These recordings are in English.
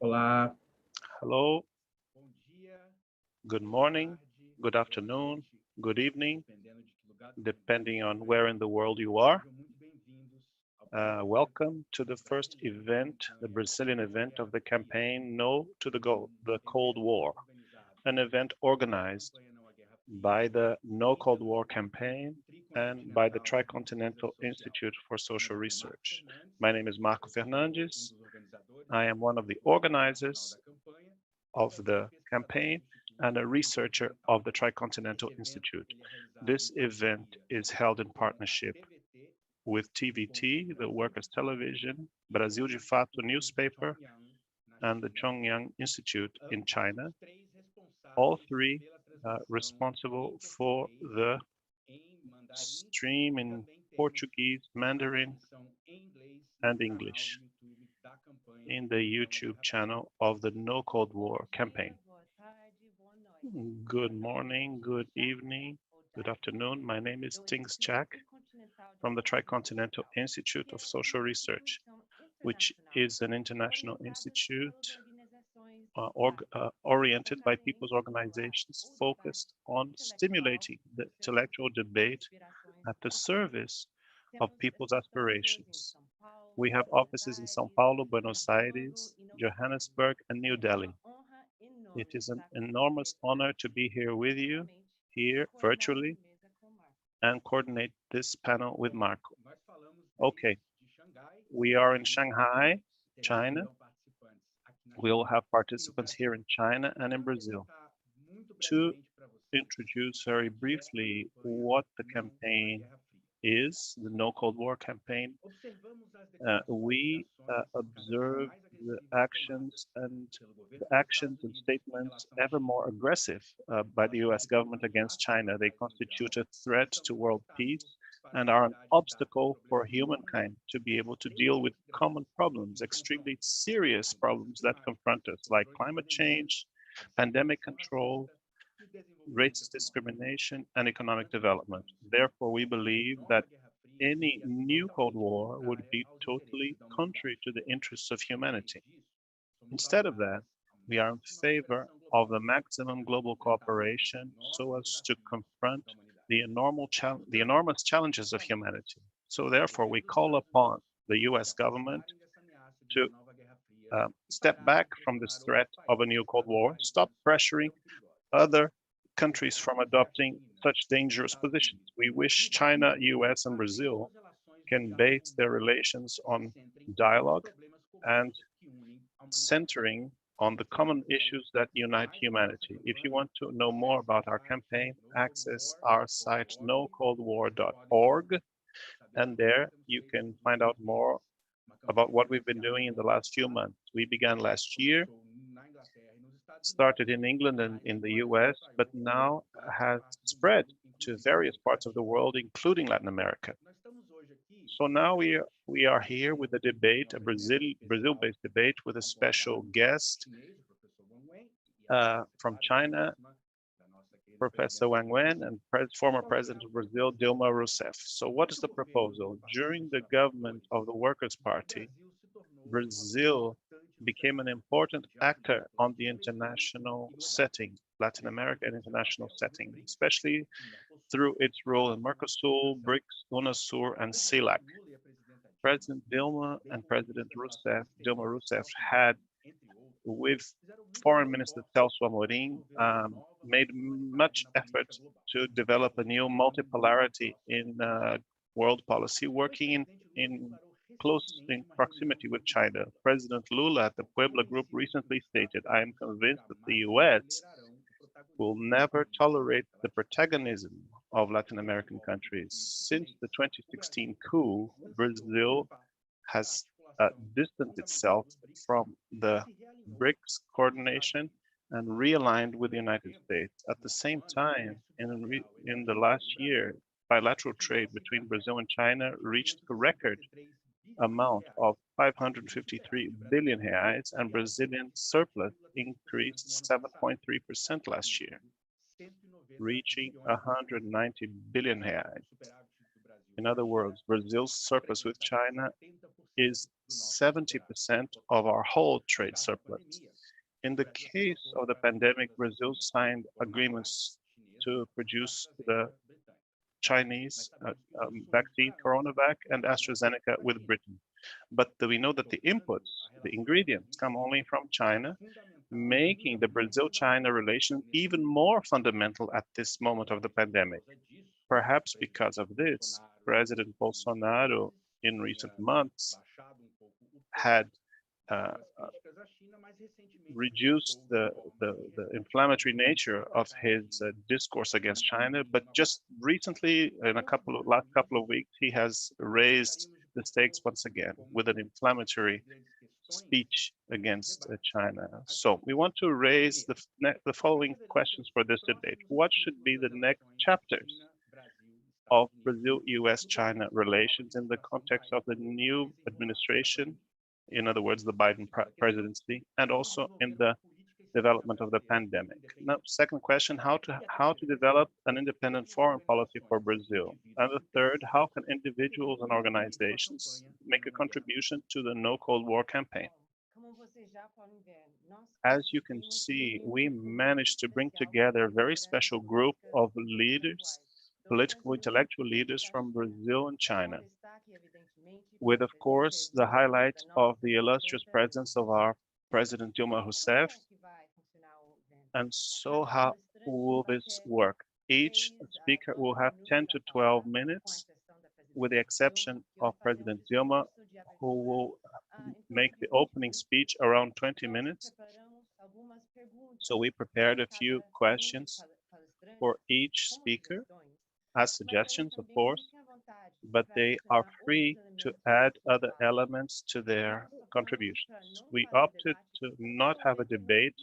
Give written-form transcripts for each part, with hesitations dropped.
Olá, Hello, good morning, good afternoon, good evening, depending on where in the world you are. Welcome to the first event, the Brazilian event of the campaign No to the Cold War, an event organized by the No Cold War campaign and by the Tricontinental Institute for Social Research. My name is Marco Fernandes. I am one of the organizers of the campaign and a researcher of the Tricontinental Institute. This event is held in partnership with TVT, the Workers' Television, Brasil de Fato newspaper, and the Chongyang Institute in China, all three responsible for the stream in Portuguese, Mandarin, and English in the YouTube channel of the No Cold War campaign. Good morning, good evening, good afternoon. My name is Tings Chak from the Tricontinental Institute of Social Research, which is an international institute oriented by people's organizations focused on stimulating the intellectual debate at the service of people's aspirations. We have offices in São Paulo, Buenos Aires, Johannesburg, and New Delhi. It is an enormous honor to be here with you, here virtually, and coordinate this panel with Marco. Okay, we are in Shanghai, China. We'll have participants here in China and in Brazil. To introduce very briefly what the campaign is, the No Cold War campaign, we observe the actions and statements ever more aggressive by the US government against China. They constitute a threat to world peace and are an obstacle for humankind to be able to deal with common problems, extremely serious problems that confront us, like climate change, pandemic control, racist discrimination, and economic development. Therefore, we believe that any new Cold War would be totally contrary to the interests of humanity. Instead of that, we are in favor of the maximum global cooperation so as to confront the enormous challenges of humanity. So therefore, we call upon the US government to step back from this threat of a new Cold War, stop pressuring other countries from adopting such dangerous positions. We wish China, US, and Brazil can base their relations on dialogue and centering on the common issues that unite humanity. If you want to know more about our campaign, access our site nocoldwar.org, and there you can find out more about what we've been doing in the last few months. We began last year, started in England and in the US, but now has spread to various parts of the world, including Latin America. So now we are here with a debate, a Brazil-based debate with a special guest from China, Professor Wang, and former President of Brazil, Dilma Rousseff. So what is the proposal? During the government of the Workers' Party, Brazil became an important actor on the international setting, Latin America and international setting, especially through its role in Mercosur, BRICS, UNASUR, and CELAC. President Dilma and President Dilma Rousseff had, with Foreign Minister Celso Amorim, made much effort to develop a new multipolarity in world policy, working in close proximity with China. President Lula at the Puebla Group recently stated, "I am convinced that the US will never tolerate the protagonism of Latin American countries. Since the 2016 coup, Brazil has distanced itself from the BRICS coordination and realigned with the United States. At the same time, in the last year, bilateral trade between Brazil and China reached a record amount of 553 billion reais, and Brazilian surplus increased 7.3% last year. reaching 190 billion reais. In other words, Brazil's surplus with China is 70% of our whole trade surplus. In the case of the pandemic, Brazil signed agreements to produce the Chinese vaccine, CoronaVac, and AstraZeneca with Britain. But we know that the inputs, the ingredients, come only from China, making the Brazil-China relation even more fundamental at this moment of the pandemic. Perhaps because of this, President Bolsonaro, in recent months, had reduced the inflammatory nature of his discourse against China, but just recently, in last couple of weeks, he has raised the stakes once again with an inflammatory speech against China. So we want to raise the following questions for this debate. What should be the next chapters of Brazil-US-China relations in the context of the new administration, in other words, the Biden presidency, and also in the development of the pandemic? Now, second question, how to develop an independent foreign policy for Brazil? And the third, how can individuals and organizations make a contribution to the No Cold War campaign? As you can see, we managed to bring together a very special group of leaders, political intellectual leaders from Brazil and China, with, of course, the highlight of the illustrious presence of our President Dilma Rousseff. And so how will this work? Each speaker will have 10 to 12 minutes, with the exception of President Dilma, who will make the opening speech around 20 minutes. So we prepared a few questions for each speaker as suggestions, of course, but they are free to add other elements to their contributions. We opted to not have a debate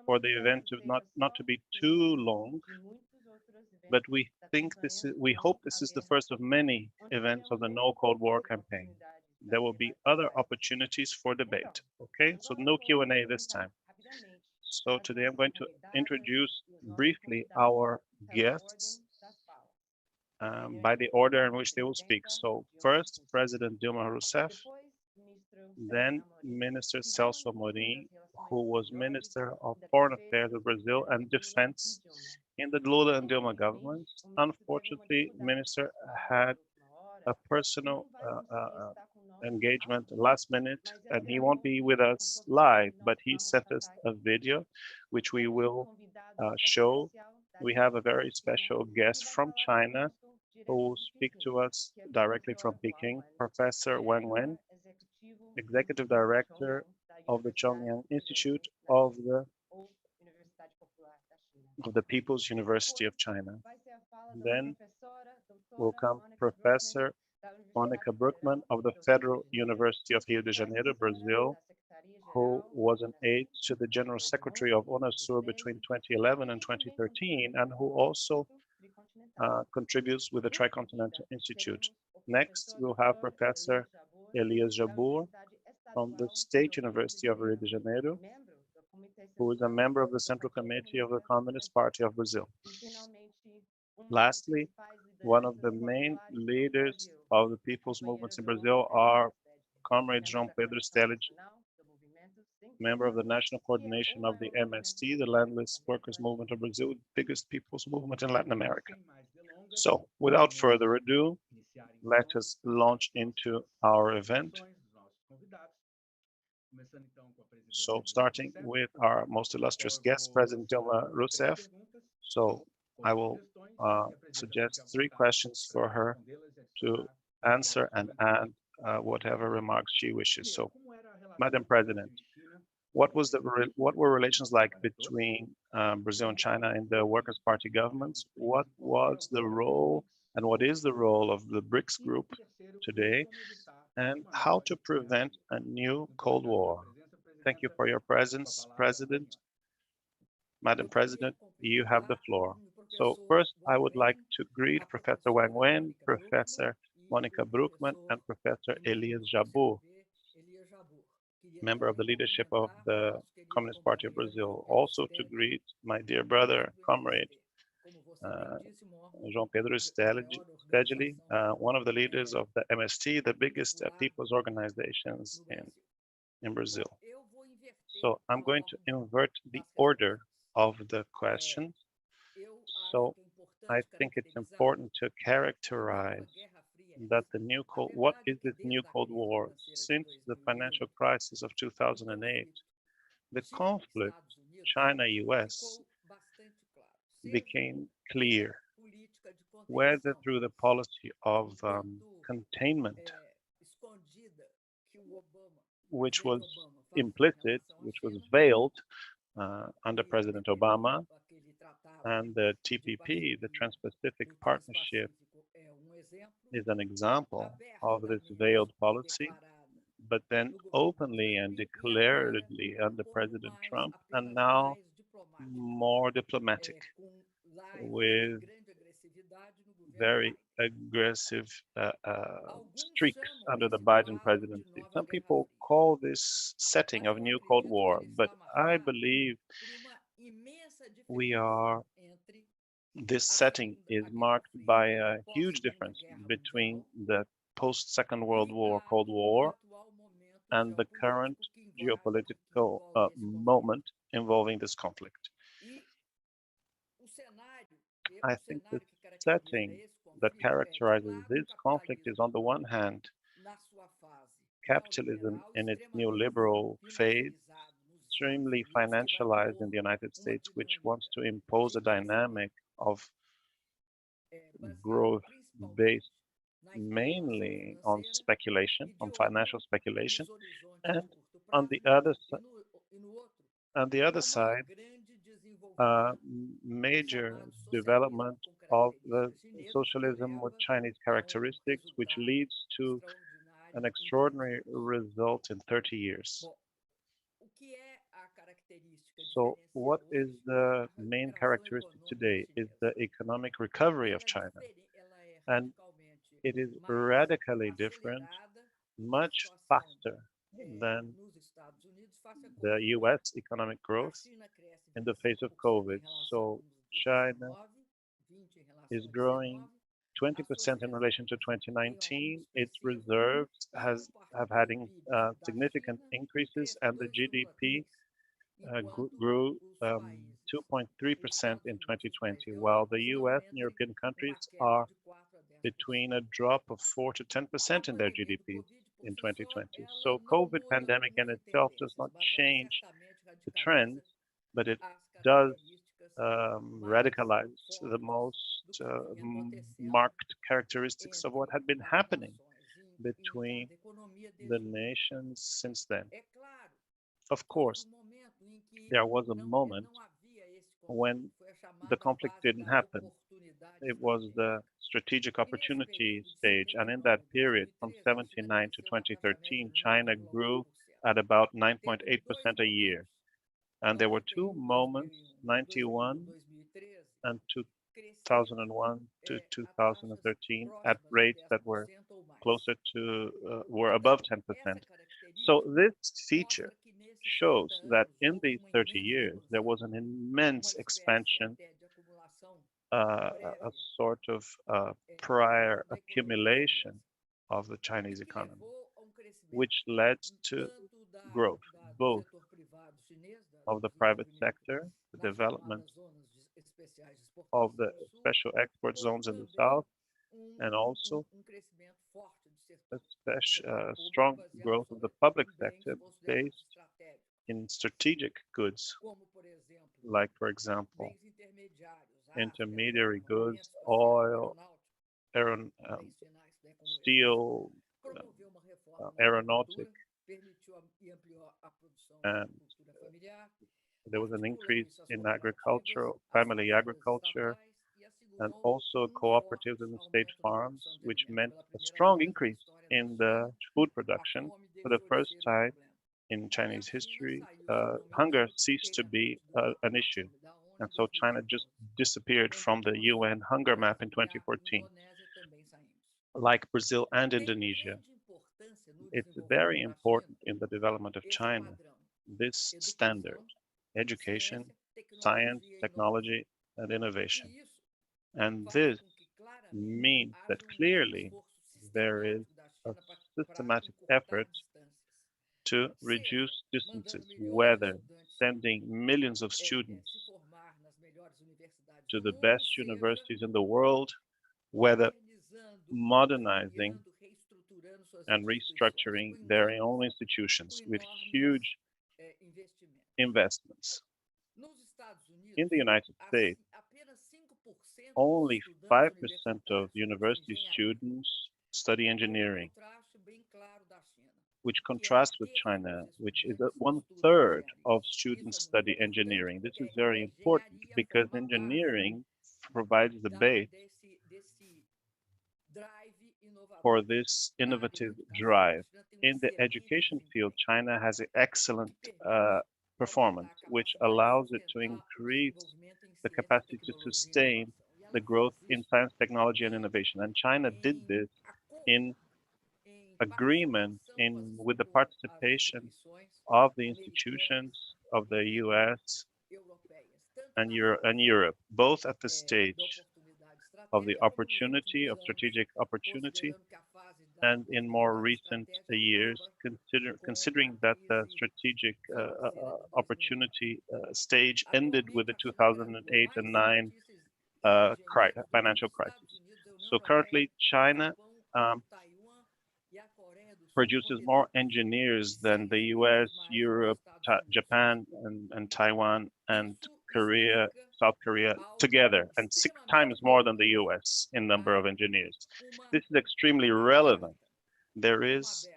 for the event to not to be too long, but we hope this is the first of many events of the No Cold War campaign. There will be other opportunities for debate. Okay, so no Q&A this time. So today I'm going to introduce briefly our guests by the order in which they will speak. So first, President Dilma Rousseff, then Minister Celso Amorim, who was Minister of Foreign Affairs of Brazil and Defense in the Lula and Dilma government. Unfortunately, Minister had a personal engagement last minute, and he won't be with us live, but he sent us a video, which we will show. We have a very special guest from China who will speak to us directly from Peking, Professor Wang, Executive Director of the Chongyang Institute of the People's University of China. Then will come Professor Monica Bruckman of the Federal University of Rio de Janeiro, Brazil, who was an aide to the General Secretary of UNASUR between 2011 and 2013, and who also contributes with the Tricontinental Institute. Next, we'll have Professor Elias Jabbour from the State University of Rio de Janeiro, who is a member of the Central Committee of the Communist Party of Brazil. Lastly, one of the main leaders of the people's movements in Brazil are Comrade João Pedro Stedile, member of the National Coordination of the MST, the Landless Workers Movement of Brazil, the biggest people's movement in Latin America. So, without further ado, let us launch into our event. So, starting with our most illustrious guest, President Dilma Rousseff. So, I will suggest 3 questions for her to answer and add whatever remarks she wishes. So, Madam President, what were relations like between Brazil and China in the Workers' Party governments? What was the role and what is the role of the BRICS group today? And how to prevent a new Cold War? Thank you for your presence, President. Madam President, you have the floor. So first, I would like to greet Professor Wang, Professor Monica Bruckman, and Professor Elias Jabbour. member of the leadership of the Communist Party of Brazil, also to greet my dear brother, comrade, João Pedro Stedile, one of the leaders of the MST, the biggest people's organizations in Brazil. So I'm going to invert the order of the questions. So I think it's important to characterize that the new Cold, what is this new Cold War? Since the financial crisis of 2008, the conflict China-US became clear, whether through the policy of containment, which was implicit, which was veiled under President Obama, and the TPP, the Trans-Pacific Partnership, is an example of this veiled policy, but then openly and declaredly under President Trump, and now more diplomatic, with very aggressive streaks under the Biden presidency. Some people call this setting of new Cold War, but I believe this setting is marked by a huge difference between the post-Second World War Cold War and the current geopolitical moment involving this conflict. I think the setting that characterizes this conflict is, on the one hand, capitalism in its neoliberal phase, extremely financialized in the United States, which wants to impose a dynamic of growth based mainly on speculation, on financial speculation, and on the other side, major development of the socialism with Chinese characteristics, which leads to an extraordinary result in 30 years. So what is the main characteristic today is the economic recovery of China. And it is radically different, much faster than the US economic growth in the face of COVID. So China is growing 20% in relation to 2019. Its reserves have had significant increases, and the GDP grew 2.3% in 2020, while the US and European countries are between a drop of 4 to 10% in their GDP in 2020. So COVID pandemic in itself does not change the trends, but it does radicalize the most marked characteristics of what had been happening between the nations since then. Of course, there was a moment when the conflict didn't happen. It was the strategic opportunity stage, and in that period, from 79 to 2013, China grew at about 9.8% a year. And there were two moments, 91 and 2001 to 2013, at rates that were closer to, were above 10%. So this feature shows that in these 30 years, there was an immense expansion, a sort of prior accumulation of the Chinese economy, which led to growth, both of the private sector, the development of the special export zones in the south, and also a strong growth of the public sector based in strategic goods, like, for example, intermediary goods, oil, steel, aeronautic, and there was an increase in family agriculture, and also cooperatives and state farms, which meant a strong increase in the food production. For the first time in Chinese history, hunger ceased to be an issue. And so China just disappeared from the UN hunger map in 2014, like Brazil and Indonesia. It's very important in the development of China, this standard, education, science, technology, and innovation. And this means that clearly there is a systematic effort to reduce distances, whether sending millions of students to the best universities in the world, whether modernizing and restructuring their own institutions with huge investments. In the United States, only 5% of university students study engineering, which contrasts with China, which is that 1/3 of students study engineering. This is very important because engineering provides the base for this innovative drive. In the education field, China has an excellent performance, which allows it to increase the capacity to sustain the growth in science, technology, and innovation. And China did this in agreement with the participation of the institutions of the US and Europe, both at the stage of the opportunity, of strategic opportunity, and in more recent years, considering that the strategic opportunity stage ended with the 2008 and 9 financial crisis. So currently, China produces more engineers than the US, Europe, Japan, and Taiwan, and Korea, South Korea together, and 6 times more than the US in number of engineers. This is extremely relevant. There is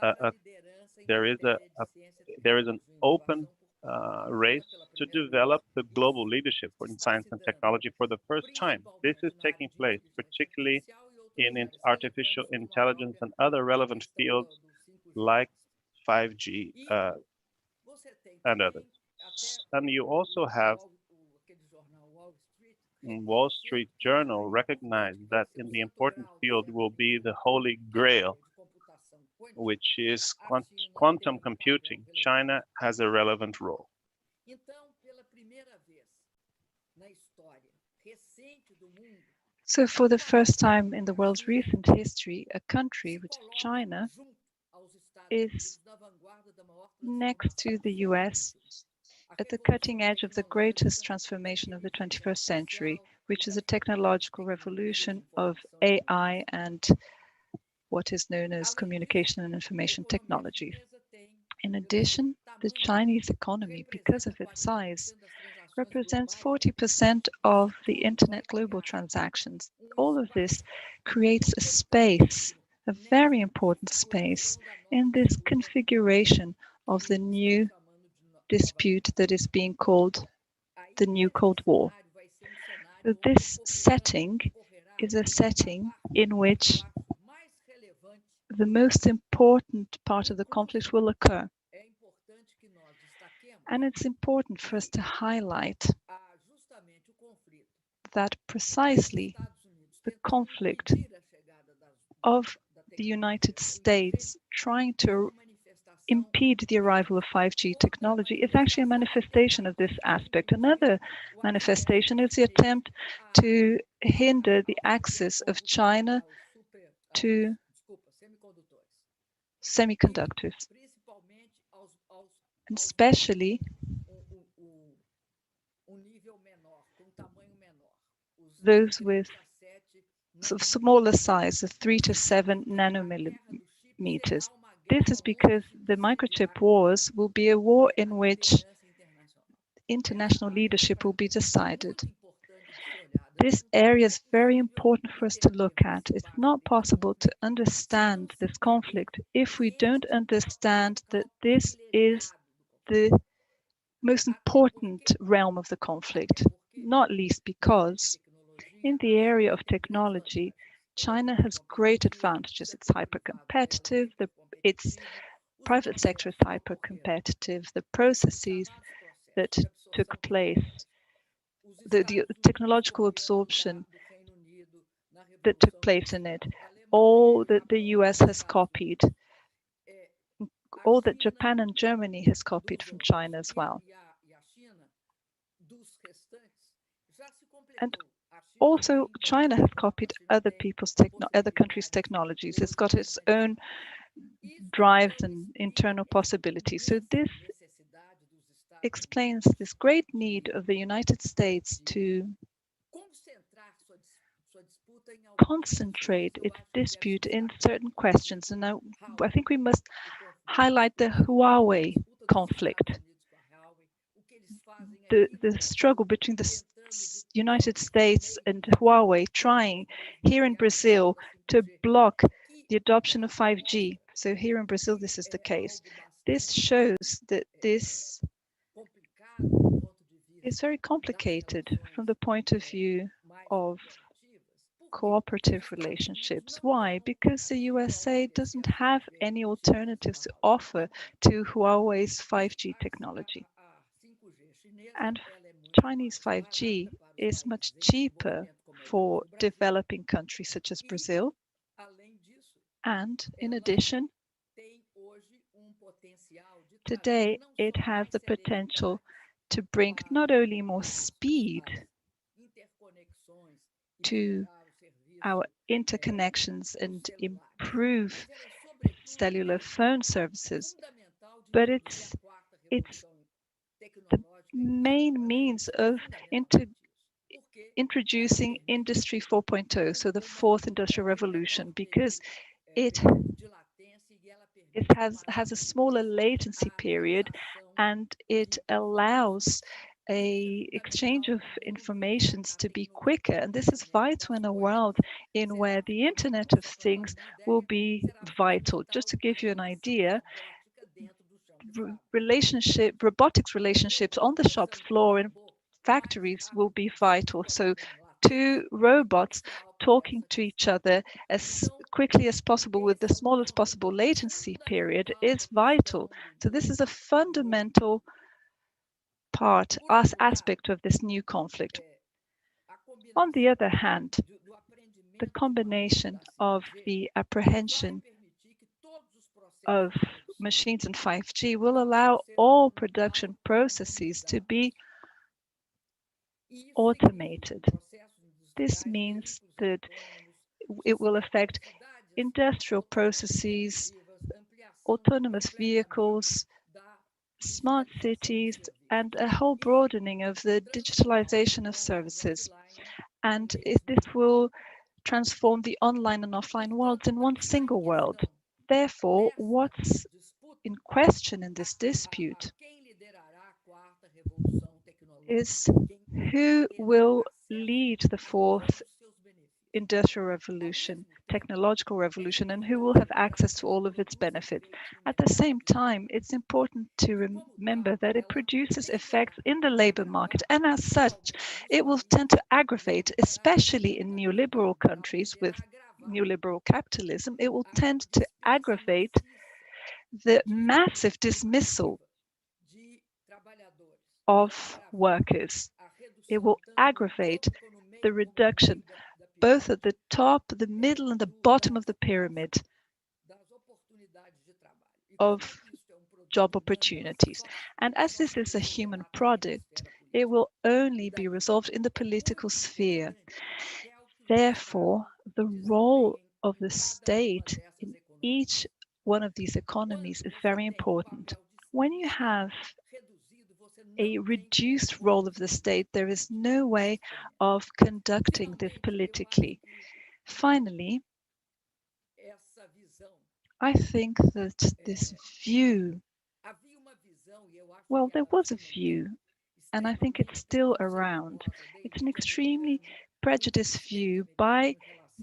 an open race to develop the global leadership in science and technology for the first time. This is taking place, particularly in artificial intelligence and other relevant fields like 5G and others. And you also have Wall Street Journal recognized that in the important field will be the holy grail, which is quantum computing. China has a relevant role. So for the first time in the world's recent history, a country, which is China, is next to the US at the cutting edge of the greatest transformation of the 21st century, which is a technological revolution of AI and what is known as communication and information technologies. In addition, the Chinese economy, because of its size, represents 40% of the internet global transactions. All of this creates a space, a very important space, in this configuration of the new dispute that is being called the new Cold War. So this setting is a setting in which the most important part of the conflict will occur. And it's important for us to highlight that precisely the conflict of the United States trying to impede the arrival of 5G technology is actually a manifestation of this aspect. Another manifestation is the attempt to hinder the access of China to semiconductors, and especially those with smaller size of 3 to 7 nanometers. This is because the microchip wars will be a war in which international leadership will be decided. This area is very important for us to look at. It's not possible to understand this conflict if we don't understand that this is the most important realm of the conflict, not least because in the area of technology, China has great advantages. It's hyper-competitive, its private sector is hyper-competitive, the processes that took place, the technological absorption that took place in it all that the US has copied, all that Japan and Germany has copied from China as well. And also, China has copied other countries' technologies. It's got its own drives and internal possibilities. So this explains this great need of the United States to concentrate its dispute in certain questions. And I think we must highlight the Huawei conflict, the struggle between the United States and Huawei trying here in Brazil to block the adoption of 5G. So here in Brazil, this is the case. This shows that this is very complicated from the point of view of cooperative relationships. Why? Because the USA doesn't have any alternatives to offer to Huawei's 5G technology. And Chinese 5G is much cheaper for developing countries such as Brazil. And in addition, today it has the potential to bring not only more speed to our interconnections and improve cellular phone services, but it's the main means of introducing Industry 4.0, so the fourth industrial revolution, because it has a smaller latency period and it allows a exchange of informations to be quicker. And this is vital in a world in where the Internet of Things will be vital. Just to give you an idea, robotics relationships on the shop floor in factories will be vital. So two robots talking to each other as quickly as possible with the smallest possible latency period is vital. So this is a fundamental aspect of this new conflict. On the other hand, the combination of the apprehension of machines and 5G will allow all production processes to be automated. This means that it will affect industrial processes, autonomous vehicles, smart cities, and a whole broadening of the digitalization of services. And this will transform the online and offline worlds in one single world. Therefore, what's in question in this dispute is who will lead the fourth industrial revolution, technological revolution, and who will have access to all of its benefits. At the same time, it's important to remember that it produces effects in the labor market, and as such, it will tend to aggravate, especially in neoliberal countries with neoliberal capitalism, it will tend to aggravate the massive dismissal of workers. It will aggravate the reduction both at the top, the middle, and the bottom of the pyramid of job opportunities. And as this is a human product, it will only be resolved in the political sphere. Therefore, the role of the state in each one of these economies is very important. When you have a reduced role of the state, there is no way of conducting this politically. Finally, I think that this view, well, there was a view, and I think it's still around. It's an extremely prejudiced view by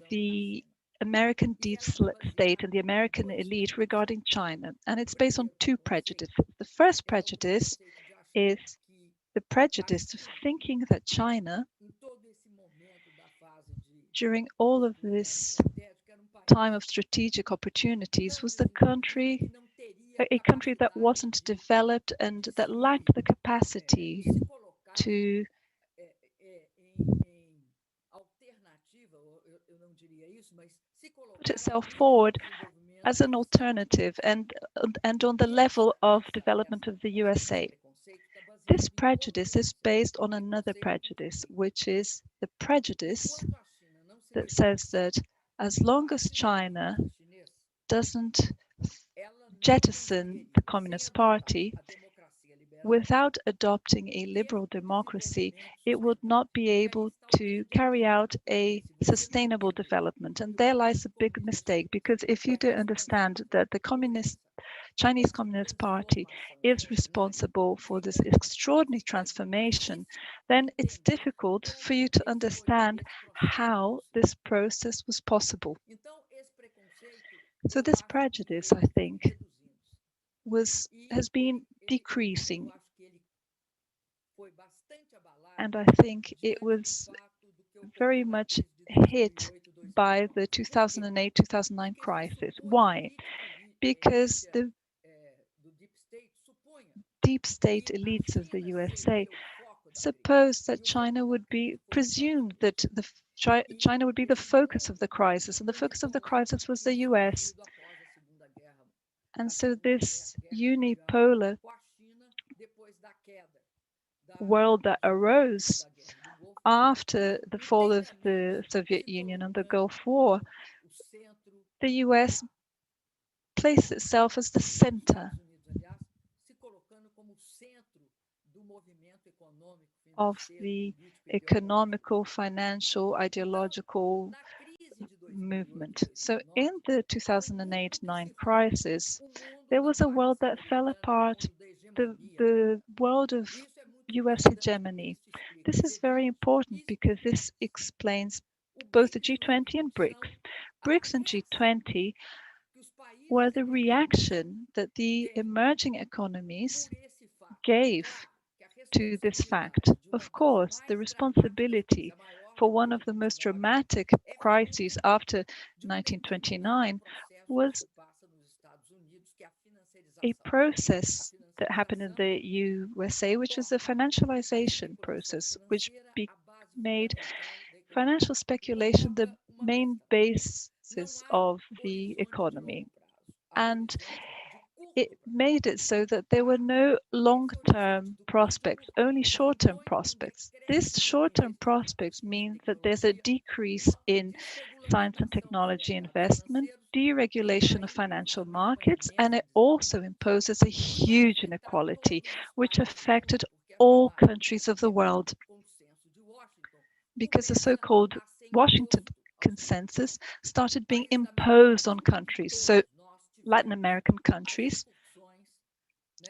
the American deep state and the American elite regarding China, and it's based on two prejudices. The first prejudice is the prejudice of thinking that China, during all of this time of strategic opportunities, was a country that wasn't developed and that lacked the capacity to put itself forward as an alternative and on the level of development of the USA. This prejudice is based on another prejudice, which is the prejudice that says that as long as China doesn't jettison the Communist Party, without adopting a liberal democracy, it would not be able to carry out a sustainable development. And there lies a big mistake, because if you don't understand that the Chinese Communist Party is responsible for this extraordinary transformation, then it's difficult for you to understand how this process was possible. So this prejudice, I think, has been decreasing, and I think it was very much hit by the 2008-2009 crisis. Why? Because the deep state elites of the USA supposed that China would be presumed that China would be the focus of the crisis, and the focus of the crisis was the US. And so this unipolar world that arose after the fall of the Soviet Union and the Gulf War, the US placed itself as the center of the economical, financial, ideological movement. So in the 2008-9 crisis, there was a world that fell apart, the world of US hegemony. This is very important because this explains both the G20 and BRICS. BRICS and G20 were the reaction that the emerging economies gave to this fact. Of course, the responsibility for one of the most dramatic crises after 1929 was a process that happened in the USA, which is a financialization process, which made financial speculation the main basis of the economy. And it made it so that there were no long-term prospects, only short-term prospects. This short-term prospects mean that there's a decrease in science and technology investment, deregulation of financial markets, and it also imposes a huge inequality, which affected all countries of the world. Because the so-called Washington consensus started being imposed on countries. So Latin American countries,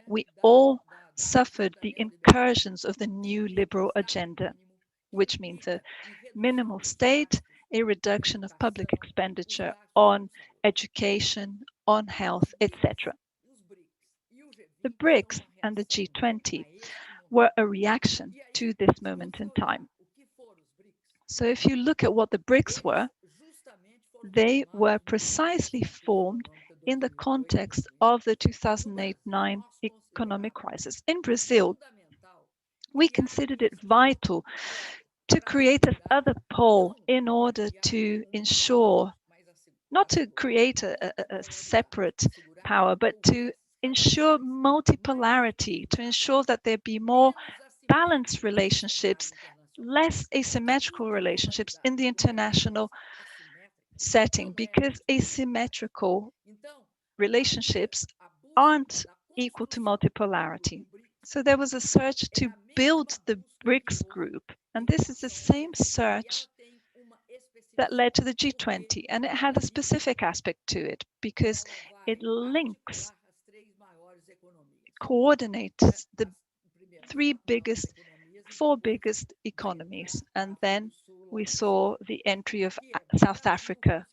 we all suffered the incursions of the new liberal agenda, which means a minimal state, a reduction of public expenditure on education, on health, etc. The BRICS and the G20 were a reaction to this moment in time. So if you look at what the BRICS were, they were precisely formed in the context of the 2008-9 economic crisis. In Brazil, we considered it vital to create this other pole in order to ensure, not to create a separate power, but to ensure multipolarity, to ensure that there be more balanced relationships, less asymmetrical relationships in the international setting, because asymmetrical relationships aren't equal to multipolarity. So there was a search to build the BRICS group, and this is the same search that led to the G20, and it had a specific aspect to it because it links, coordinates the four biggest economies, and then we saw the entry of South Africa.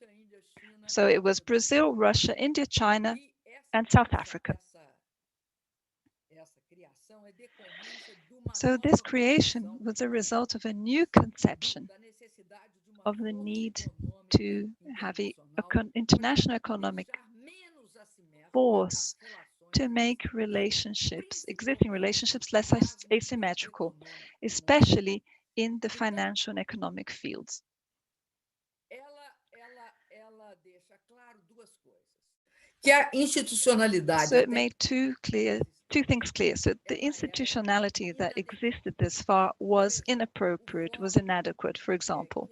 So it was Brazil, Russia, India, China, and South Africa. So this creation was a result of a new conception of the need to have an international economic force to make existing relationships less asymmetrical, especially in the financial and economic fields. So it made two things clear. So the institutionality that existed this far was inappropriate, was inadequate. For example,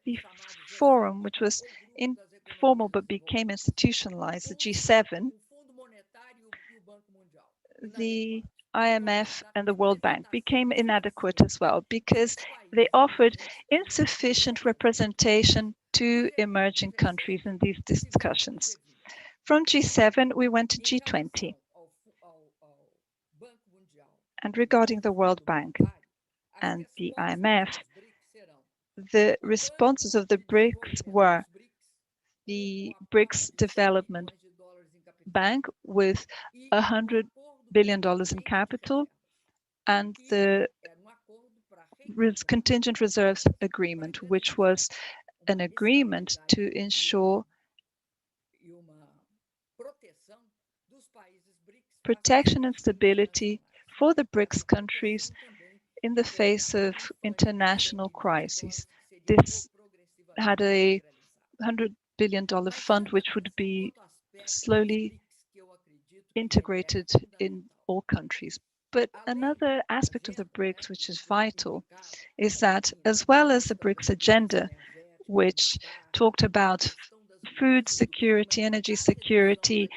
the forum, which was informal but became institutionalized, the G7, the IMF and the World Bank became inadequate as well because they offered insufficient representation to emerging countries in these discussions. From G7, we went to G20. And regarding the World Bank and the IMF, the responses of the BRICS were the BRICS Development Bank with $100 billion in capital and the Contingent Reserves Agreement, which was an agreement to ensure protection and stability for the BRICS countries in the face of international crises. This had a $100 billion fund which would be slowly integrated in all countries. But another aspect of the BRICS which is vital is that, as well as the BRICS agenda, which talked about food security, energy security,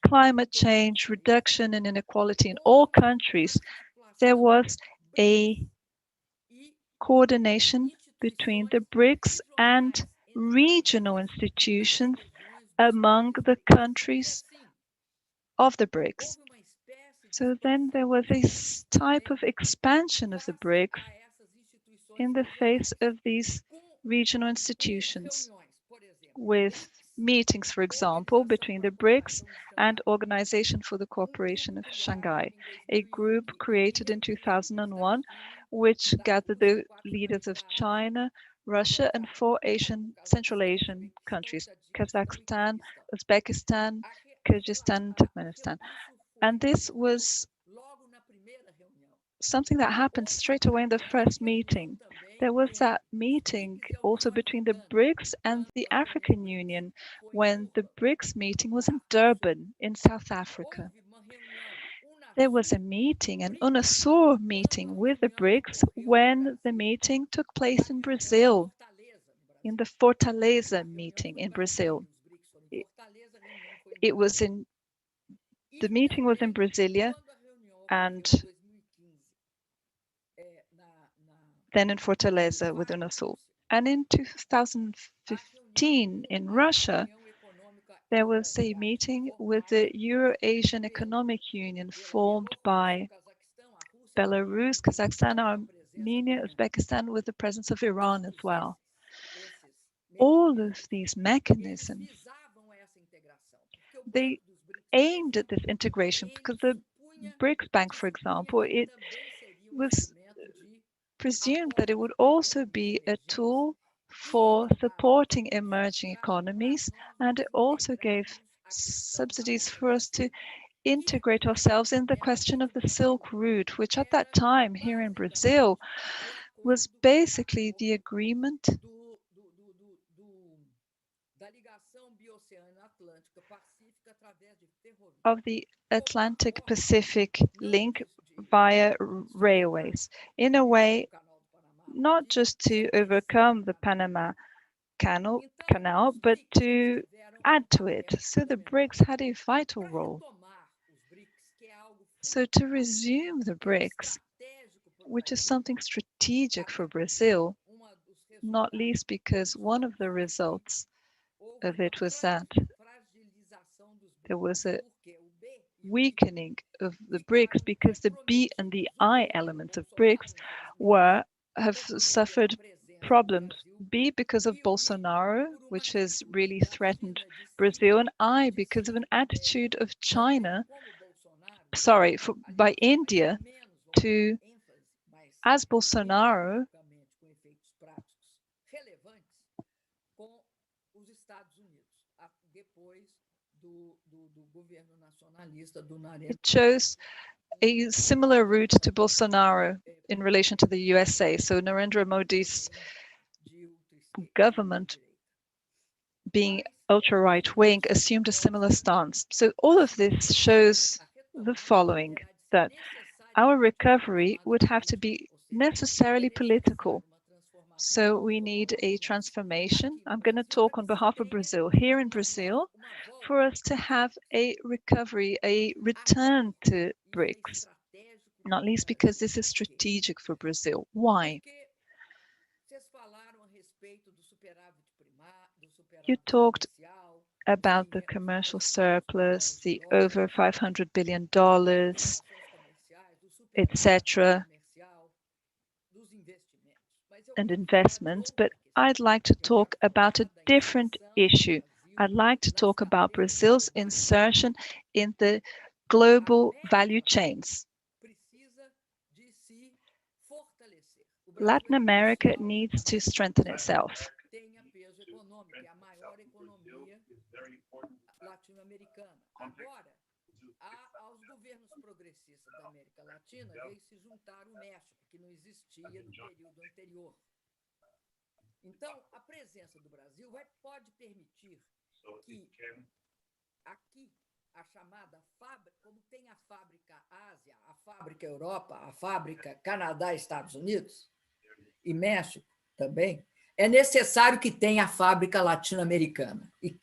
climate change, reduction in inequality in all countries, there was a coordination between the BRICS and regional institutions among the countries of the BRICS. So then there was a type of expansion of the BRICS in the face of these regional institutions, with meetings, for example, between the BRICS and Organization for the Cooperation of Shanghai, a group created in 2001, which gathered the leaders of China, Russia, and 4 Central Asian countries, Kazakhstan, Uzbekistan, Kyrgyzstan, and Turkmenistan. And this was something that happened straight away in the first meeting. There was that meeting also between the BRICS and the African Union when the BRICS meeting was in Durban in South Africa. There was a meeting, an UNASUR meeting with the BRICS when the meeting took place in Brazil, in the Fortaleza meeting in Brazil. The meeting was in Brasilia and then in Fortaleza with UNASUR. And in 2015 in Russia, there was a meeting with the Euro-Asian Economic Union formed by Belarus, Kazakhstan, Armenia, Uzbekistan, with the presence of Iran as well. All of these mechanisms, they aimed at this integration because the BRICS Bank, for example, it was presumed that it would also be a tool for supporting emerging economies, and it also gave subsidies for us to integrate ourselves in the question of the Silk Route, which at that time here in Brazil was basically the agreement of the Atlantic Pacific link via railways, in a way not just to overcome the Panama Canal, but to add to it. So the BRICS had a vital role. So to resume the BRICS, which is something strategic for Brazil, not least because one of the results of it was that there was a weakening of the BRICS because the B and the I elements of BRICS have suffered problems. B because of Bolsonaro, which has really threatened Brazil, and I because of an attitude of China, by India to, as Bolsonaro, it chose a similar route to Bolsonaro in relation to the USA. So Narendra Modi's government, being ultra right-wing, assumed a similar stance. So all of this shows the following, that our recovery would have to be necessarily political. So we need a transformation. I'm going to talk on behalf of Brazil. Here in Brazil, for us to have a recovery, a return to BRICS, not least because this is strategic for Brazil. Why? You talked about the commercial surplus, the over $500 billion, etc., and investments, but I'd like to talk about a different issue. I'd like to talk about Brazil's insertion in the global value chains. Latin America needs to strengthen itself. Aos governos progressistas da América Latina veio se juntar o México, que não existia no período anterior. Então, a presença do Brasil pode permitir que aqui a chamada fábrica, como tem a fábrica Ásia, a fábrica Europa, a fábrica Canadá, Estados Unidos e México também, é necessário que tenha a fábrica latino-americana. E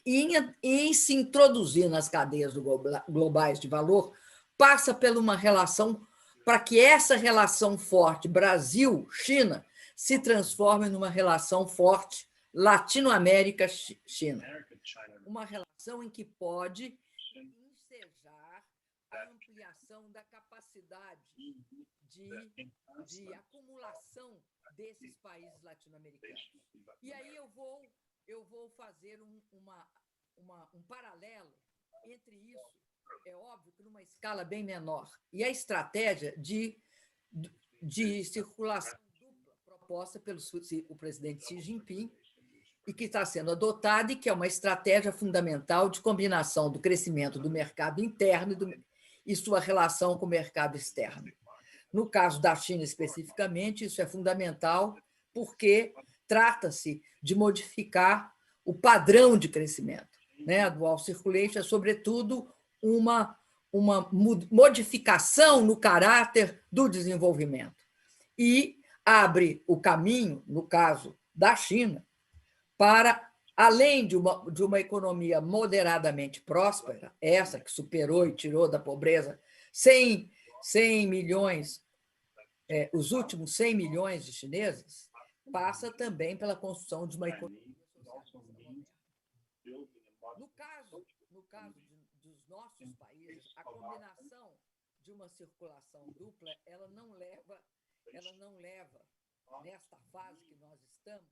em se introduzir nas cadeias globais de valor, passa por uma relação, para que essa relação forte Brasil-China se transforme numa relação forte Latinoamérica-China. Uma relação em que pode ensejar a ampliação da capacidade de acumulação desses países latino-americanos. E aí eu vou fazer um paralelo entre isso, é óbvio que numa escala bem menor, e a estratégia de circulação dupla proposta pelo presidente Xi Jinping e que está sendo adotada e que é uma estratégia fundamental de combinação do crescimento do mercado interno e sua relação com o mercado externo. No caso da China, especificamente, isso é fundamental porque trata-se de modificar o padrão de crescimento. A dual circulation é, sobretudo, uma modificação no caráter do desenvolvimento e abre o caminho, no caso da China, para, além de uma economia moderadamente próspera, essa que superou e tirou da pobreza 100 milhões, os últimos 100 milhões de chineses, passa também pela construção de uma economia social. No caso dos nossos países, a combinação de uma circulação dupla, ela não leva, nesta fase que nós estamos,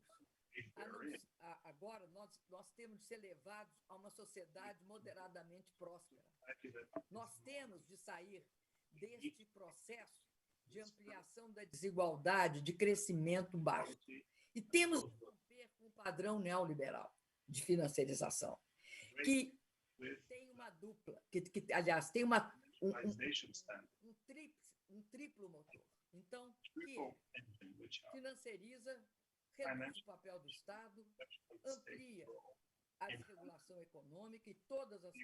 agora nós temos de ser levados a uma sociedade moderadamente próspera. Nós temos de sair deste processo de ampliação da desigualdade, de crescimento baixo. E temos de romper com o padrão neoliberal de financiarização, que tem uma dupla, aliás, tem um triplo motor. Então, que financiariza, reduz o papel do Estado, amplia a desregulação econômica e todas as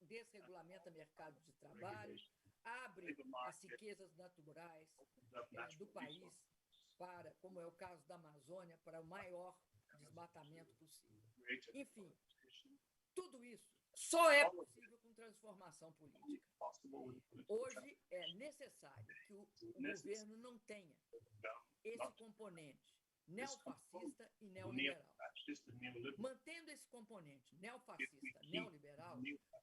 desregulamenta mercado de trabalho, abre as riquezas naturais do país para, como é o caso da Amazônia, para o maior desmatamento possível. Enfim, tudo isso só é possível com transformação política. Hoje é necessário que o governo não tenha esse componente neofascista e neoliberal. Mantendo esse componente neofascista, neoliberal,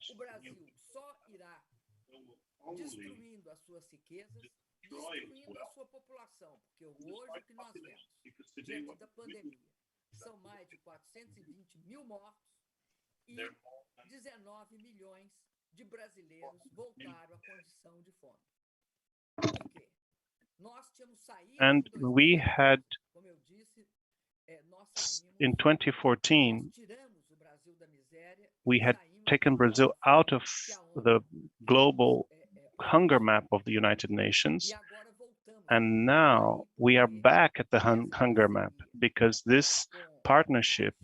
o Brasil só irá destruindo as suas riquezas, destruindo a sua população, porque hoje o que nós vemos, diante da pandemia, são mais de 420 mil mortos e 19 milhões de brasileiros voltaram à condição de fome. Por quê? Nós tínhamos saído, And we had, como eu disse, in 2014, tiramos o Brasil da miséria, we had taken Brazil out of the global hunger map of the United Nations. And now we are back at the hunger map because this partnership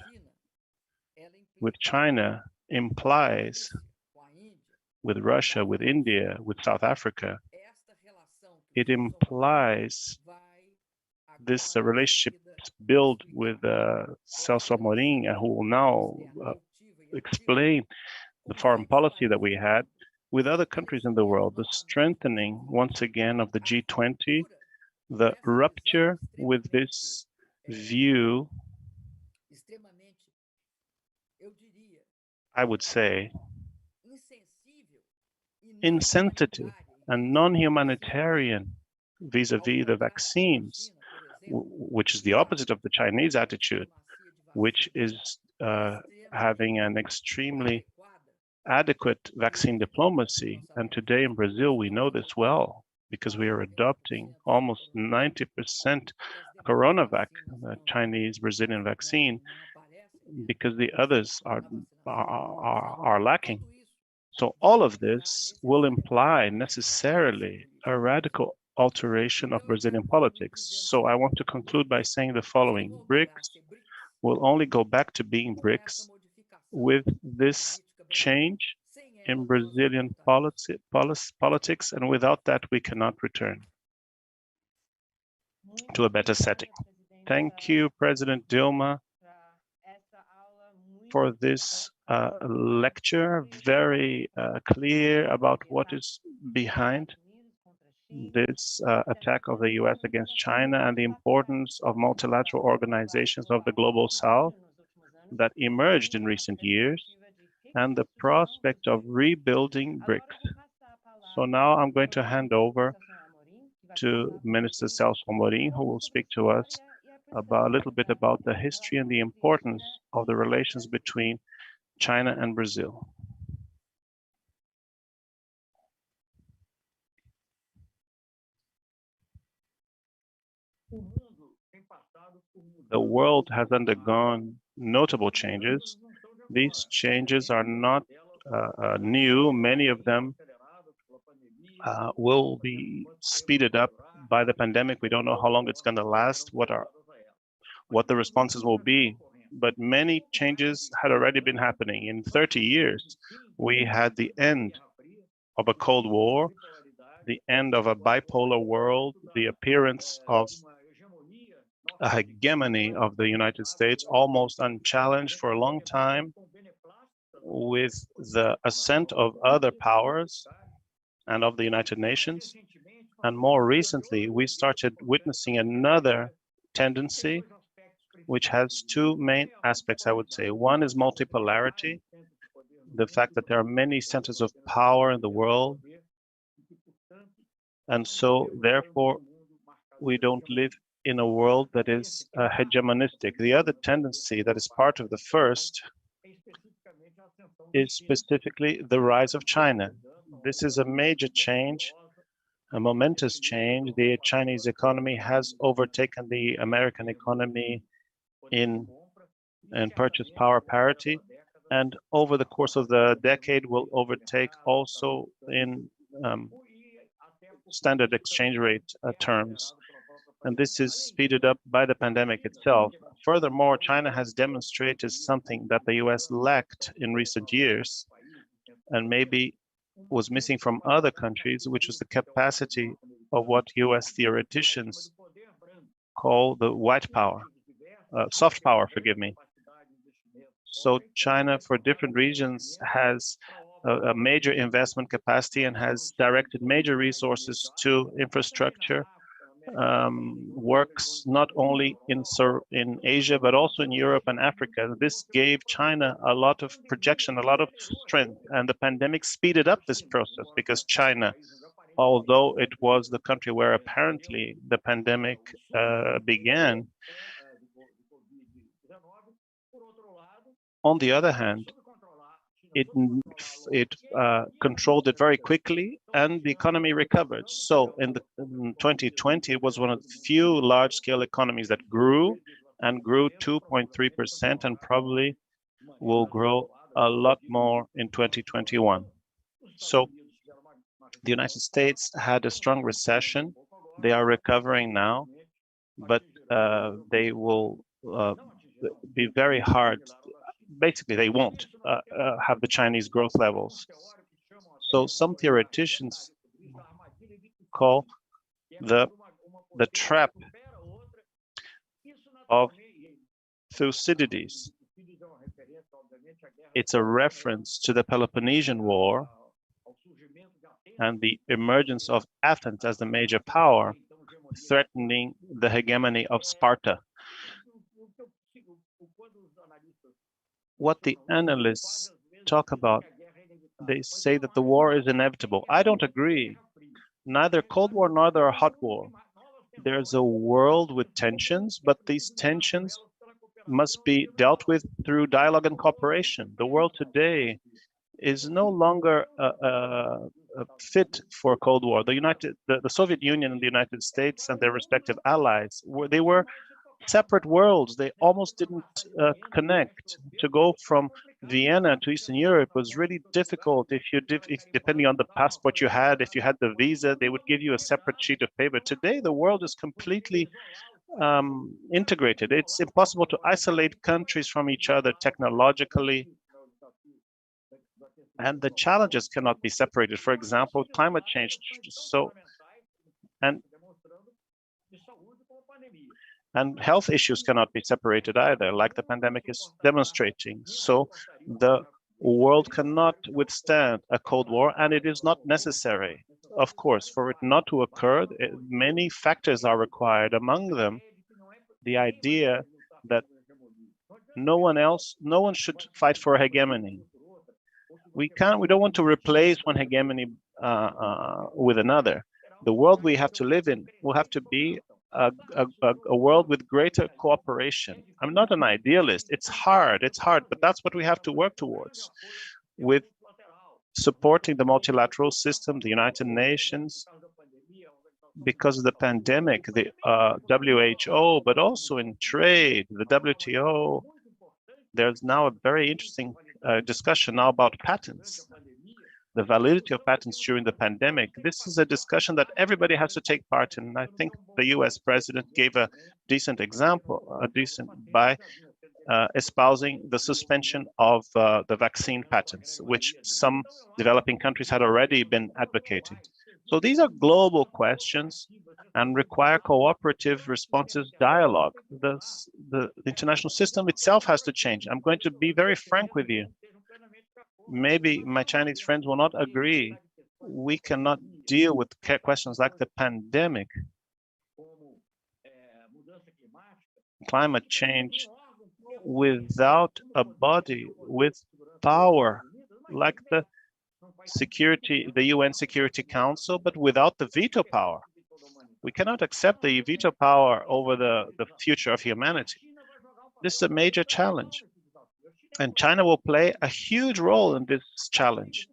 with China implies, with Russia, with India, with South Africa, it implies this relationship built with Celso Amorim, who will now explain the foreign policy that we had with other countries in the world, the strengthening once again of the G20, the rupture with this view, I would say, insensitive and non-humanitarian vis-a-vis the vaccines, which is the opposite of the Chinese attitude, which is having an extremely adequate vaccine diplomacy. And today in Brazil, we know this well because we are adopting almost 90% CoronaVac, the Chinese Brazilian vaccine, because the others are lacking. So all of this will imply necessarily a radical alteration of Brazilian politics. So I want to conclude by saying the following: BRICS will only go back to being BRICS with this change in Brazilian politics, and without that we cannot return to a better setting. Thank you, President Dilma, for this lecture, very clear about what is behind this attack of the US against China and the importance of multilateral organizations of the Global South that emerged in recent years, and the prospect of rebuilding BRICS. So now I'm going to hand over to Minister Celso Amorim, who will speak to us about a little bit about the history and the importance of the relations between China and Brazil. The world has undergone notable changes. These changes are not new. Many of them will be speeded up by the pandemic. We don't know how long it's going to last, what the responses will be, but many changes had already been happening. In 30 years, we had the end of a Cold War, the end of a bipolar world, the appearance of a hegemony of the United States, almost unchallenged for a long time, with the ascent of other powers and of the United Nations. And more recently, we started witnessing another tendency, which has two main aspects, I would say. One is multipolarity, the fact that there are many centers of power in the world. And so, therefore, we don't live in a world that is hegemonistic. The other tendency that is part of the first is specifically the rise of China. This is a major change, a momentous change. The Chinese economy has overtaken the American economy in purchase power parity, and over the course of the decade will overtake also in standard exchange rate terms. And this is speeded up by the pandemic itself. Furthermore, China has demonstrated something that the US lacked in recent years, and maybe was missing from other countries, which was the capacity of what US theoreticians call the white power, soft power, forgive me. So China, for different regions, has a major investment capacity and has directed major resources to infrastructure, works not only in Asia, but also in Europe and Africa. This gave China a lot of projection, a lot of strength, and the pandemic speeded up this process because China, although it was the country where apparently the pandemic began, on the other hand, it controlled it very quickly, and the economy recovered. So in 2020, it was one of the few large-scale economies that grew, and grew 2.3%, and probably will grow a lot more in 2021. So The United States had a strong recession. They are recovering now, but they will be very hard. Basically, they won't have the Chinese growth levels. So some theoreticians call the trap of Thucydides. It's a reference to the Peloponnesian War and the emergence of Athens as the major power, threatening the hegemony of Sparta. What the analysts talk about, they say that the war is inevitable. I don't agree. Neither Cold War nor a hot war. There's a world with tensions, but these tensions must be dealt with through dialogue and cooperation. The world today is no longer fit for Cold War. The Soviet Union and the United States and their respective allies, they were separate worlds. They almost didn't connect. To go from Vienna to Eastern Europe was really difficult. If depending on the passport you had, if you had the visa, they would give you a separate sheet of paper. Today, the world is completely integrated. It's impossible to isolate countries from each other technologically, and the challenges cannot be separated. For example, climate change. And health issues cannot be separated either, like the pandemic is demonstrating. So the world cannot withstand a Cold War, and it is not necessary. Of course, for it not to occur, many factors are required. Among them, the idea that no one should fight for a hegemony. We don't want to replace one hegemony with another. The world we have to live in will have to be a world with greater cooperation. I'm not an idealist. It's hard, but that's what we have to work towards, with supporting the multilateral system, the United Nations, because of the pandemic, the WHO, but also in trade, the WTO. There's now a very interesting discussion now about patents, the validity of patents during the pandemic. This is a discussion that everybody has to take part in. And I think the US president gave a decent example, by espousing the suspension of the vaccine patents, which some developing countries had already been advocating. So these are global questions and require cooperative responses, dialogue. The international system itself has to change. I'm going to be very frank with you. Maybe my Chinese friends will not agree. We cannot deal with questions like the pandemic, climate change, without a body with power like the UN Security Council, but without the veto power. We cannot accept the veto power over the future of humanity. This is a major challenge. And China will play a huge role in this challenge.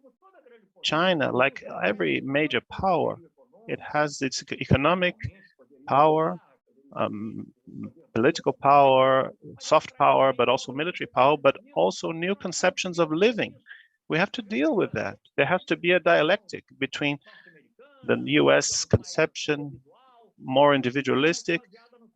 China, like every major power, it has its economic power, political power, soft power, but also military power, but also new conceptions of living. We have to deal with that. There has to be a dialectic between the US conception, more individualistic,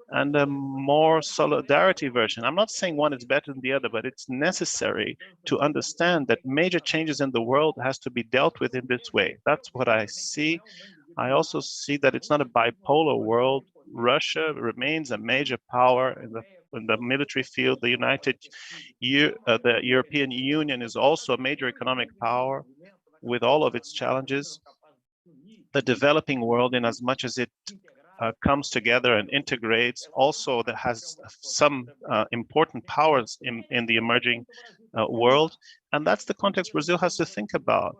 and a more solidarity version. I'm not saying one is better than the other, but it's necessary to understand that major changes in the world has to be dealt with in this way. That's what I see. I also see that it's not a bipolar world. Russia remains a major power in the military field. The European Union is also a major economic power with all of its challenges. The developing world, in as much as it comes together and integrates, also that has some important powers in the emerging world. And that's the context Brazil has to think about.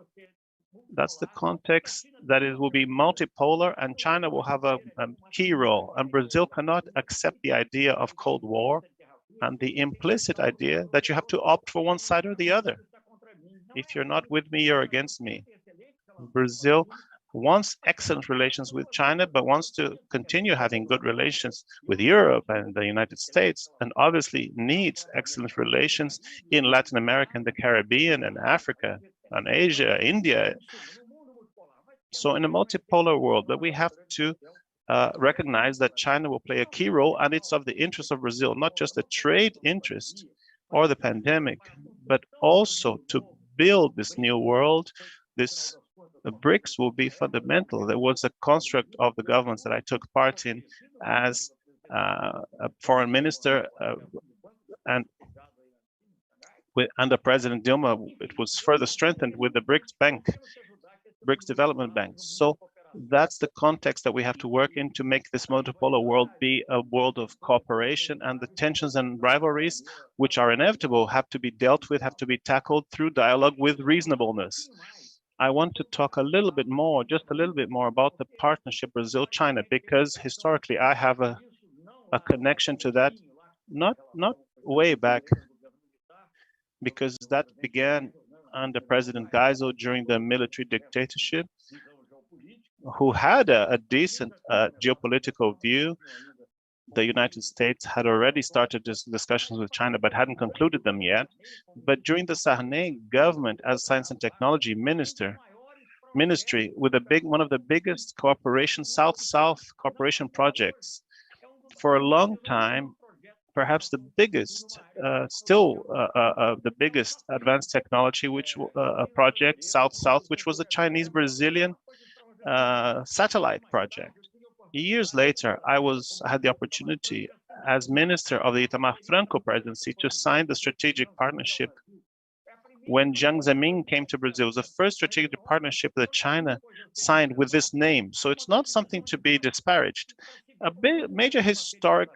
That's the context that it will be multipolar, and China will have a key role. And Brazil cannot accept the idea of Cold War and the implicit idea that you have to opt for one side or the other. If you're not with me, you're against me. Brazil wants excellent relations with China, but wants to continue having good relations with Europe and the United States, and obviously needs excellent relations in Latin America and the Caribbean and Africa and Asia, India. So in a multipolar world, that we have to recognize that China will play a key role, and it's of the interest of Brazil, not just the trade interest or the pandemic, but also to build this new world. This BRICS will be fundamental. There was a construct of the governments that I took part in as a foreign minister, and under President Dilma, it was further strengthened with the BRICS Development Bank. So that's the context that we have to work in to make this multipolar world be a world of cooperation, and the tensions and rivalries, which are inevitable, have to be dealt with, have to be tackled through dialogue with reasonableness. I want to talk a little bit more, just a little bit more about the partnership Brazil-China, because historically I have a connection to that, not way back, because that began under President Geisel during the military dictatorship, who had a decent geopolitical view. The United States had already started discussions with China, but hadn't concluded them yet. But during the Sarney government, as Science and Technology Ministry, with one of the biggest cooperation, South-South cooperation projects, for a long time, perhaps the biggest, the biggest advanced technology, which project, South-South, which was a Chinese-Brazilian satellite project. Years later, I had the opportunity as minister of the Itamar Franco presidency to sign the strategic partnership when Jiang Zemin came to Brazil. It was the first strategic partnership that China signed with this name. So it's not something to be disparaged. A major historic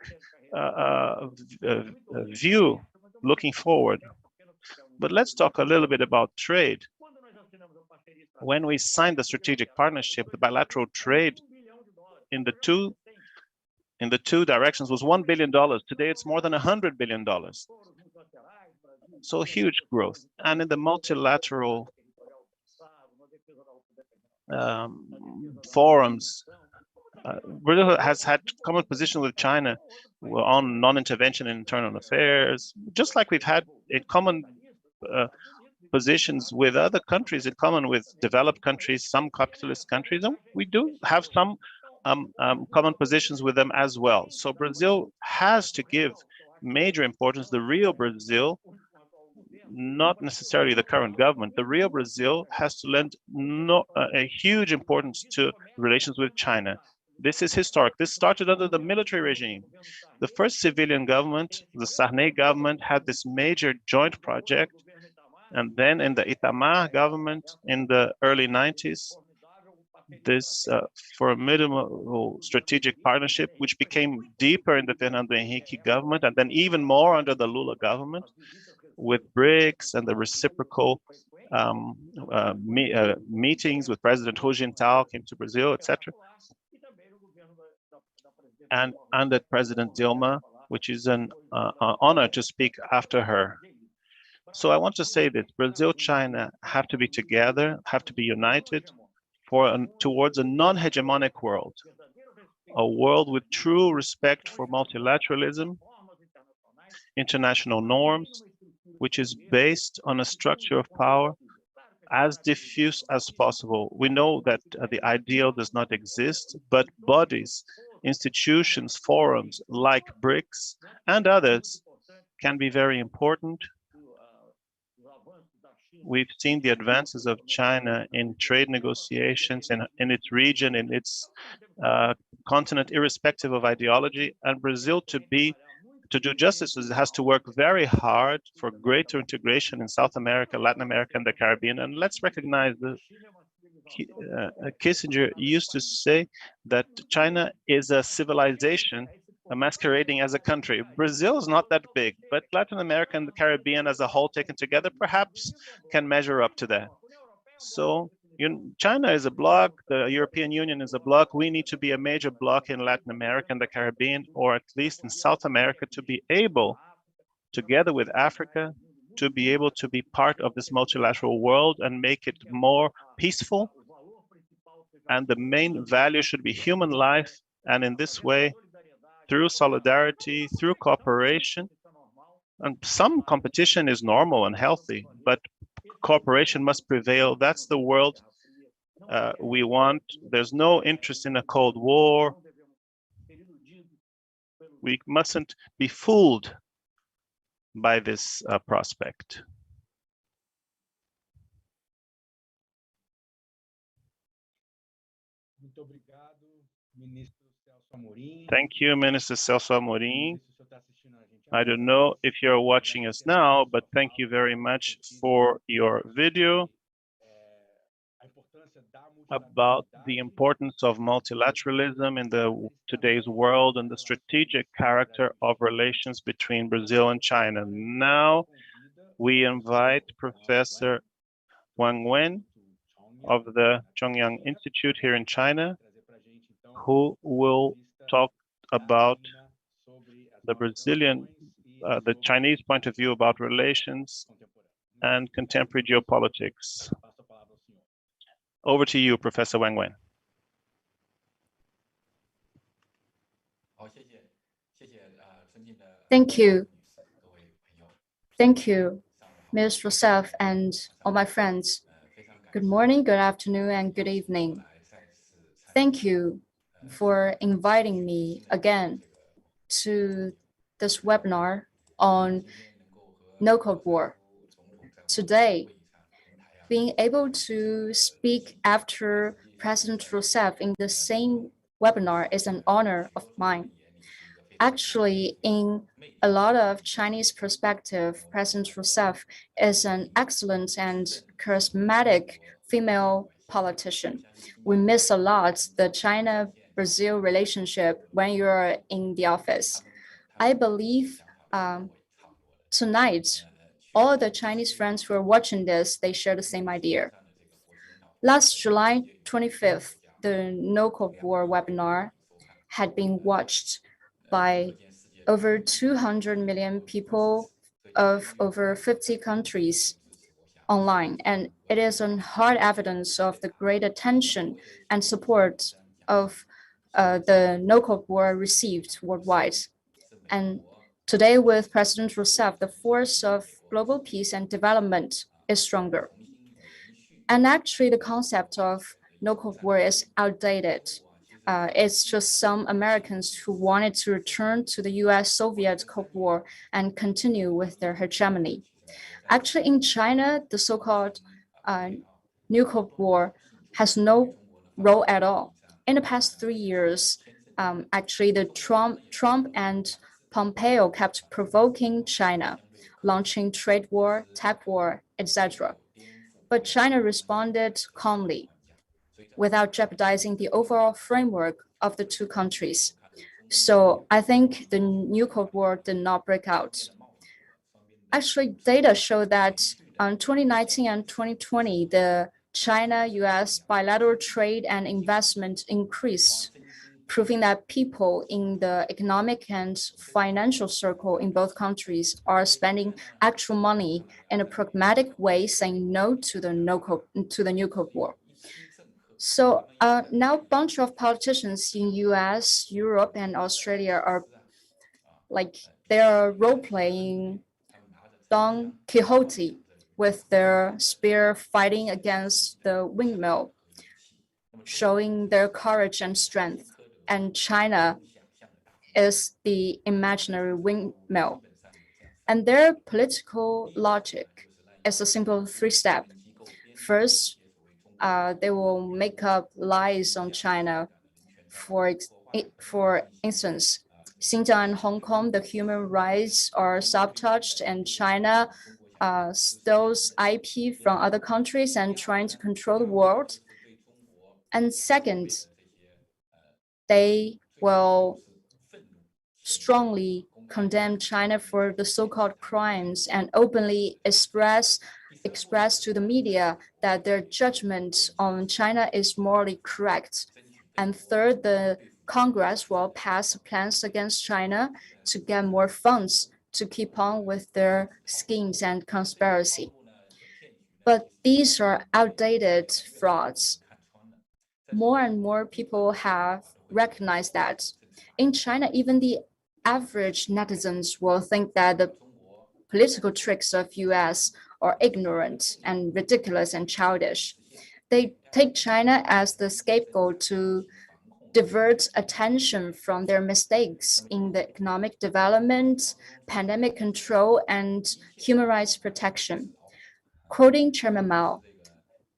view looking forward. But let's talk a little bit about trade. When we signed the strategic partnership, the bilateral trade in the two directions was $1 billion. Today, it's more than $100 billion. So huge growth. And in the multilateral forums, Brazil has had common position with China on non-intervention in internal affairs, just like we've had a common positions with other countries, in common with developed countries, some capitalist countries, and we do have some common positions with them as well. So Brazil has to give major importance, the real Brazil, not necessarily the current government. The real Brazil has to lend a huge importance to relations with China. This is historic. This started under the military regime. The first civilian government, the Sarney government, had this major joint project. And then in the Itamar government in the early 90s, this formidable strategic partnership, which became deeper in the Fernando Henrique government, and then even more under the Lula government, with BRICS and the reciprocal meetings with President Hu Jintao came to Brazil, etc. And under President Dilma, which is an honor to speak after her. So I want to say that Brazil, China have to be together, have to be united towards a non-hegemonic world, a world with true respect for multilateralism, international norms, which is based on a structure of power as diffuse as possible. We know that the ideal does not exist, but bodies, institutions, forums like BRICS and others can be very important. We've seen the advances of China in trade negotiations in its region, in its continent, irrespective of ideology. And Brazil, to do justice, it has to work very hard for greater integration in South America, Latin America, and the Caribbean. And let's recognize that Kissinger used to say that China is a civilization masquerading as a country. Brazil is not that big, but Latin America and the Caribbean as a whole taken together perhaps can measure up to that. So China is a bloc, the European Union is a bloc. We need to be a major bloc in Latin America and the Caribbean, or at least in South America, to be able, together with Africa, to be able to be part of this multilateral world and make it more peaceful. And the main value should be human life. And in this way, through solidarity, through cooperation, and some competition is normal and healthy, but cooperation must prevail. That's the world there's no interest in a Cold War. We mustn't be fooled by this prospect. Thank you, Minister Celso Amorim. I don't know if you're watching us now, but thank you very much for your video about the importance of multilateralism in today's world and the strategic character of relations between Brazil and China. Now we invite Professor Wang of the Chongyang Institute here in China, who will talk about the Chinese point of view about relations and contemporary geopolitics. Over to you, Professor Wang. Thank you. Thank you, Ms. Rousseff and all my friends. Good morning, good afternoon, and good evening. Thank you for inviting me again to this webinar on no Cold War. Today, being able to speak after President Rousseff in the same webinar is an honor of mine. Actually, in a lot of Chinese perspective, President Rousseff is an excellent and charismatic female politician. We miss a lot the China-Brazil relationship when you're in the office. I believe tonight, all the Chinese friends who are watching this, they share the same idea. Last July 25th, the No Cold War webinar had been watched by over 200 million people of over 50 countries online. And it is a hard evidence of the great attention and support of the No Cold War received worldwide. And today with President Rousseff, the force of global peace and development is stronger. And actually the concept of no Cold War is outdated. It's just some Americans who wanted to return to the US-Soviet Cold War and continue with their hegemony. Actually, in China, the so-called New Cold War has no role at all. In the past 3 years, actually, the Trump and Pompeo kept provoking China, launching trade war, tech war, etc. But China responded calmly, without jeopardizing the overall framework of the two countries. So I think the New Cold War did not break out. Actually, data show that in 2019 and 2020, the China-US bilateral trade and investment increased, proving that people in the economic and financial circle in both countries are spending actual money in a pragmatic way, saying no to the New Cold War. So now a bunch of politicians in US, Europe, and Australia are they're role-playing Don Quixote with their spear fighting against the windmill, showing their courage and strength. And China is the imaginary windmill. And their political logic is a simple three-step. First, they will make up lies on China. For instance, Xinjiang and Hong Kong, the human rights are sabotaged, and China steals IP from other countries and trying to control the world. And second, they will strongly condemn China for the so-called crimes and openly express to the media that their judgment on China is morally correct. And third, the Congress will pass plans against China to get more funds to keep on with their schemes and conspiracy. But these are outdated frauds. More and more people have recognized that. In China, even the average netizens will think that the political tricks of US are ignorant and ridiculous and childish. they take China as the scapegoat to divert attention from their mistakes in the economic development, pandemic control, and human rights protection. Quoting Chairman Mao,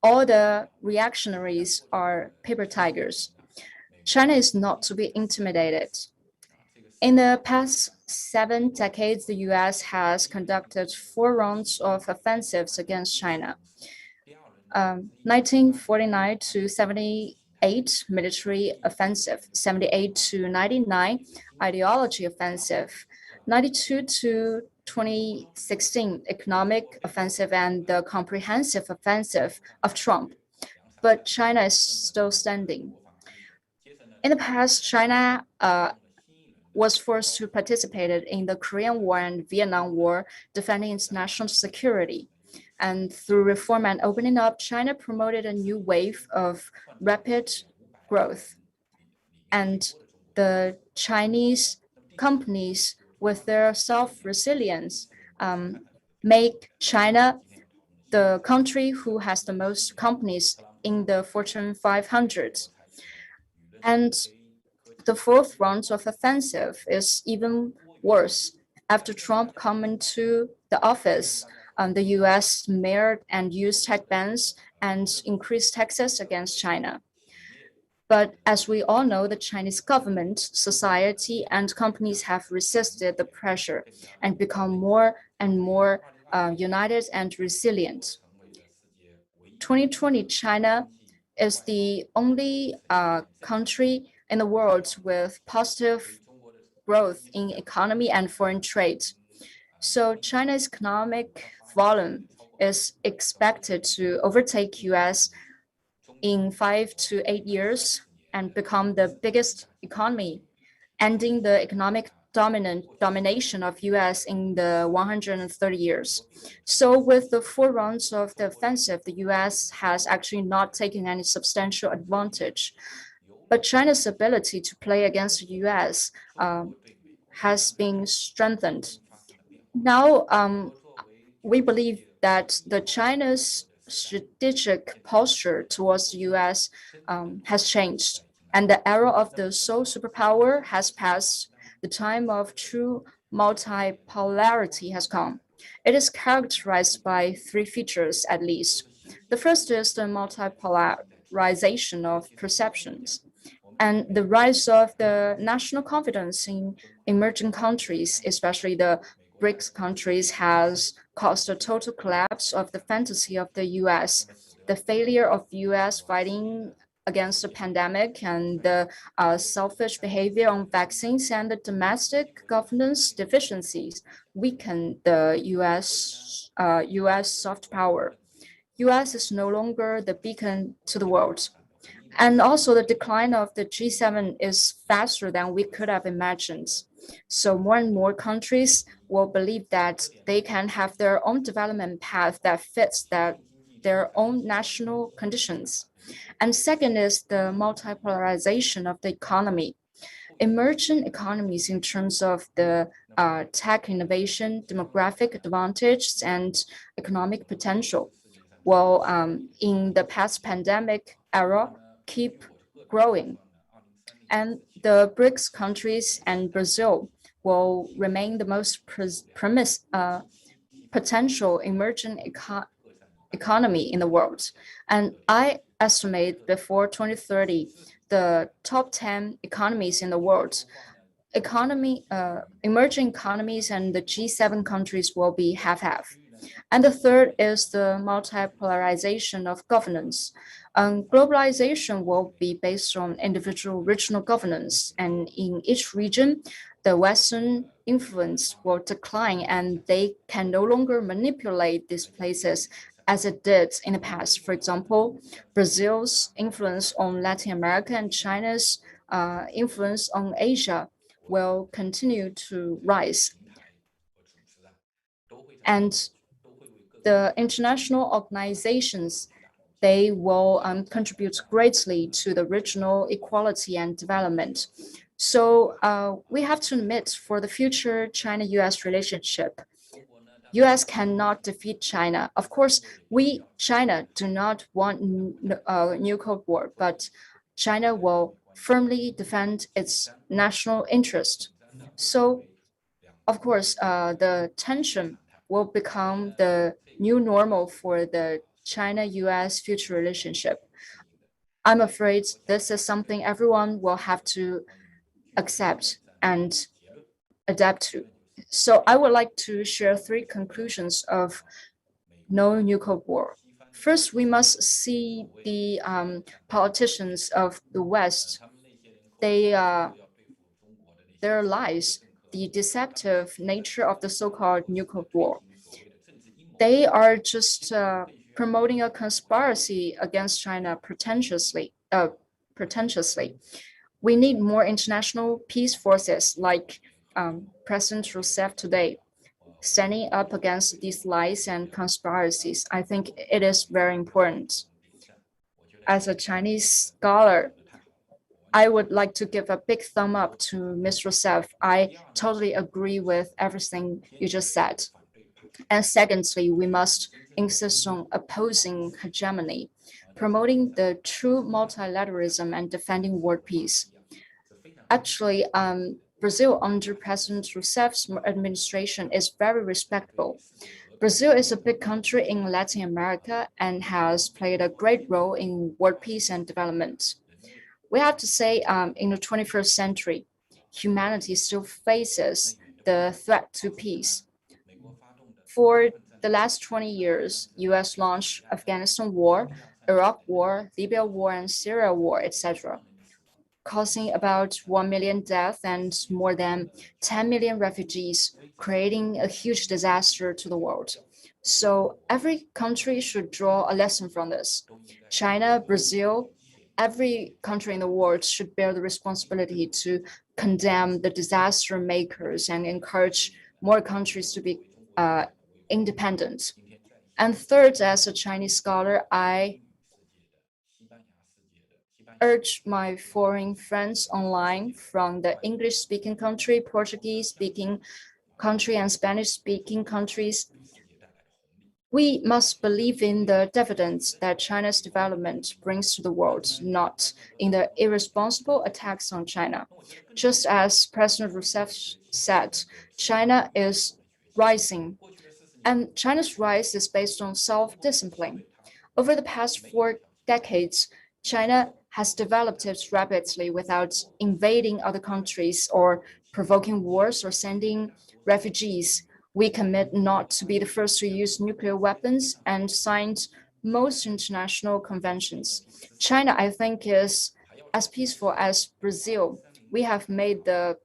all the reactionaries are paper tigers. China is not to be intimidated. In the past 7 decades, the US has conducted 4 rounds of offensives against China. 1949 to 78 military offensive, 78 to 99 ideology offensive, 92 to 2016 economic offensive, and the comprehensive offensive of Trump. But China is still standing. In the past, China was forced to participate in the Korean War and Vietnam War, defending its national security. And through reform and opening up, China promoted a new wave of rapid growth. And the Chinese companies, with their self-resilience, make China the country who has the most companies in the Fortune 500. And the 4th round of offensive is even worse. After Trump came into the office, the US mailed and used tech bans and increased taxes against China. But as we all know, the Chinese government, society, and companies have resisted the pressure and become more and more united and resilient. 2020, China is the only country in the world with positive growth in economy and foreign trade. So China's economic volume is expected to overtake US in 5 to 8 years and become the biggest economy, ending the economic domination of US in the 130 years. So with the 4 rounds of the offensive, the US has actually not taken any substantial advantage. But China's ability to play against the US has been strengthened. Now, we believe that the China's strategic posture towards the US has changed, and the era of the sole superpower has passed. The time of true multipolarity has come. It is characterized by 3 features at least. The first is the multipolarization of perceptions and the rise of the national confidence in emerging countries, especially the BRICS countries, has caused a total collapse of the fantasy of the US. The failure of US fighting against the pandemic and the selfish behavior on vaccines and the domestic governance deficiencies weaken the US soft power. US is no longer the beacon to the world. And also the decline of the G7 is faster than we could have imagined. So more and more countries will believe that they can have their own development path that fits their own national conditions. And second is the multipolarization of the economy. Emerging economies in terms of the tech innovation, demographic advantage, and economic potential will, in the past pandemic era, keep growing. And the BRICS countries and Brazil will remain the most potential emerging economy in the world. And I estimate before 2030, the top 10 economies in the world, emerging economies and the G7 countries will be half-half. And the third is the multipolarization of governance. Globalization will be based on individual regional governance, and in each region, the Western influence will decline and they can no longer manipulate these places as it did in the past. For example, Brazil's influence on Latin America and China's influence on Asia will continue to rise. And the international organizations, they will contribute greatly to the regional equality and development. So we have to admit, for the future China-US relationship, US cannot defeat China. Of course, China, do not want a new Cold War, but China will firmly defend its national interest. So, of course, the tension will become the new normal for the China-US future relationship. I'm afraid this is something everyone will have to accept and adapt to. So I would like to share three conclusions of no new Cold War. First, we must see the politicians of the West. Their lies, the deceptive nature of the so-called new Cold War. They are just promoting a conspiracy against China pretentiously. We need more international peace forces like President Rousseff today, standing up against these lies and conspiracies. I think it is very important. As a Chinese scholar, I would like to give a big thumb up to Ms. Rousseff. I totally agree with everything you just said. And secondly, we must insist on opposing hegemony, promoting the true multilateralism and defending world peace. Actually, Brazil under President Rousseff's administration is very respectable. Brazil is a big country in Latin America and has played a great role in world peace and development. We have to say, in the 21st century, humanity still faces the threat to peace. For the last 20 years, US launched Afghanistan war, Iraq war, Libya war, and Syria war, etc., causing about 1 million deaths and more than 10 million refugees, creating a huge disaster to the world. So every country should draw a lesson from this. China, Brazil, every country in the world should bear the responsibility to condemn the disaster makers and encourage more countries to be independent. And third, as a Chinese scholar, I urge my foreign friends online from the English-speaking country, Portuguese-speaking country, and Spanish-speaking countries. We must believe in the dividends that China's development brings to the world, not in the irresponsible attacks on China. Just as President Rousseff said, China is rising, and China's rise is based on self-discipline. Over the past 4 decades, China has developed it rapidly without invading other countries or provoking wars or sending refugees. We commit not to be the first to use nuclear weapons and signed most international conventions. China, I think, is as peaceful as Brazil. We have made the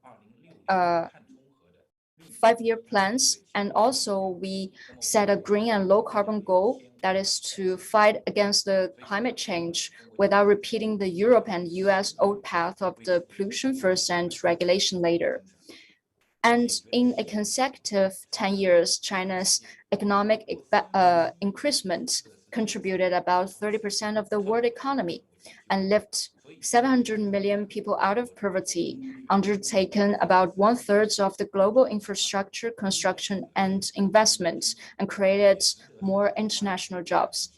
5-year plans, and also we set a green and low carbon goal, that is to fight against the climate change without repeating the Europe and US old path of the pollution first and regulation later. And in a consecutive 10 years, China's economic increasement contributed about 30% of the world economy and lifted 700 million people out of poverty, undertaken about 1/3 of the global infrastructure construction and investment, and created more international jobs.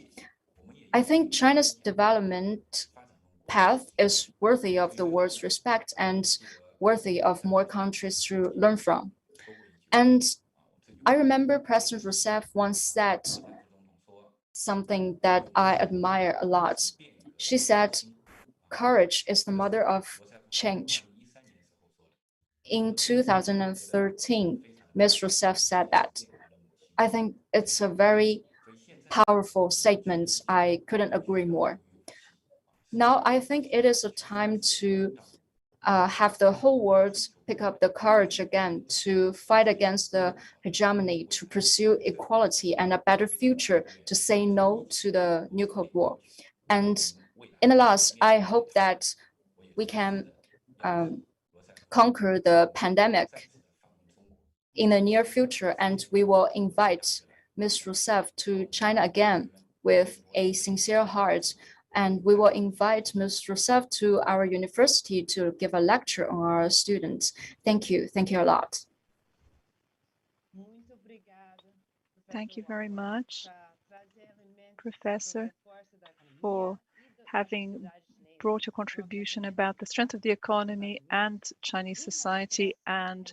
I think China's development path is worthy of the world's respect and worthy of more countries to learn from. And I remember President Rousseff once said something that I admire a lot. She said, "Courage is the mother of change." In 2013, Ms. Rousseff said that. I think it's a very powerful statement. I couldn't agree more. Now, I think it is a time to have the whole world pick up the courage again to fight against the hegemony, to pursue equality and a better future, to say no to the new Cold War. And in the last, I hope that we can conquer the pandemic in the near future, and we will invite Ms. Rousseff to China again with a sincere heart. And we will invite Ms. Rousseff to our university to give a lecture on our students. Thank you. Thank you a lot. Thank you very much, Professor, for having brought your contribution about the strength of the economy and Chinese society and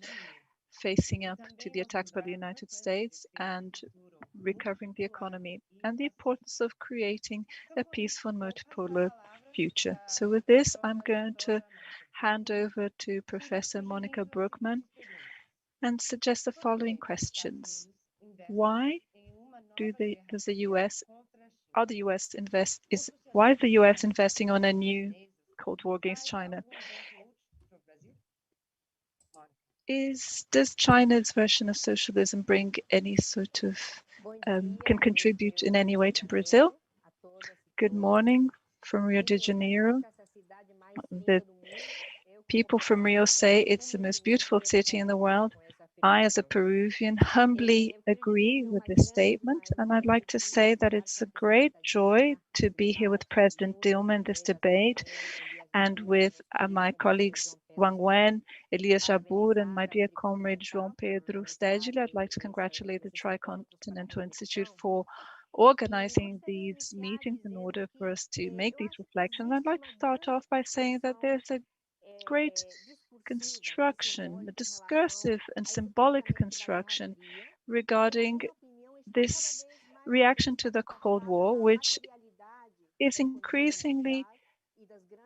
facing up to the attacks by the United States and recovering the economy and the importance of creating a peaceful and multipolar future. So with this, I'm going to hand over to Professor Monica Bruckman and suggest the following questions. Why does the US why is the US investing on a new Cold War against China? Does China's version of socialism bring any sort of can contribute in any way to Brazil? Good morning from Rio de Janeiro. The people from Rio say it's the most beautiful city in the world. I, as a Peruvian, humbly agree with this statement, and I'd like to say that it's a great joy to be here with President Dilma in this debate and with my colleagues Wang, Elias, Jabbour, and my dear comrade João Pedro Stedile. I'd like to congratulate the Tricontinental Institute for organizing these meetings in order for us to make these reflections. I'd like to start off by saying that there's a great construction, a discursive and symbolic construction regarding this reaction to the Cold War, which is increasingly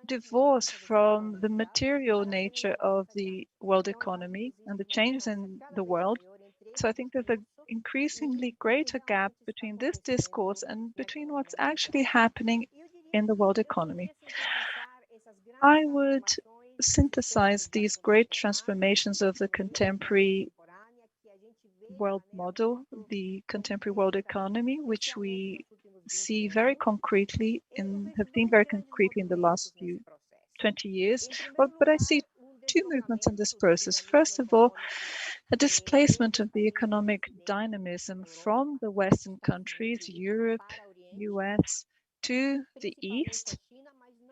divorced from the material nature of the world economy and the changes in the world. So I think there's an increasingly greater gap between this discourse and between what's actually happening in the world economy. I would synthesize these great transformations of the contemporary world model, the contemporary world economy, which we see very concretely have seen very concretely in the last 20 years. But I see two movements in this process. First of all, a displacement of the economic dynamism from the Western countries, Europe, US, to the East,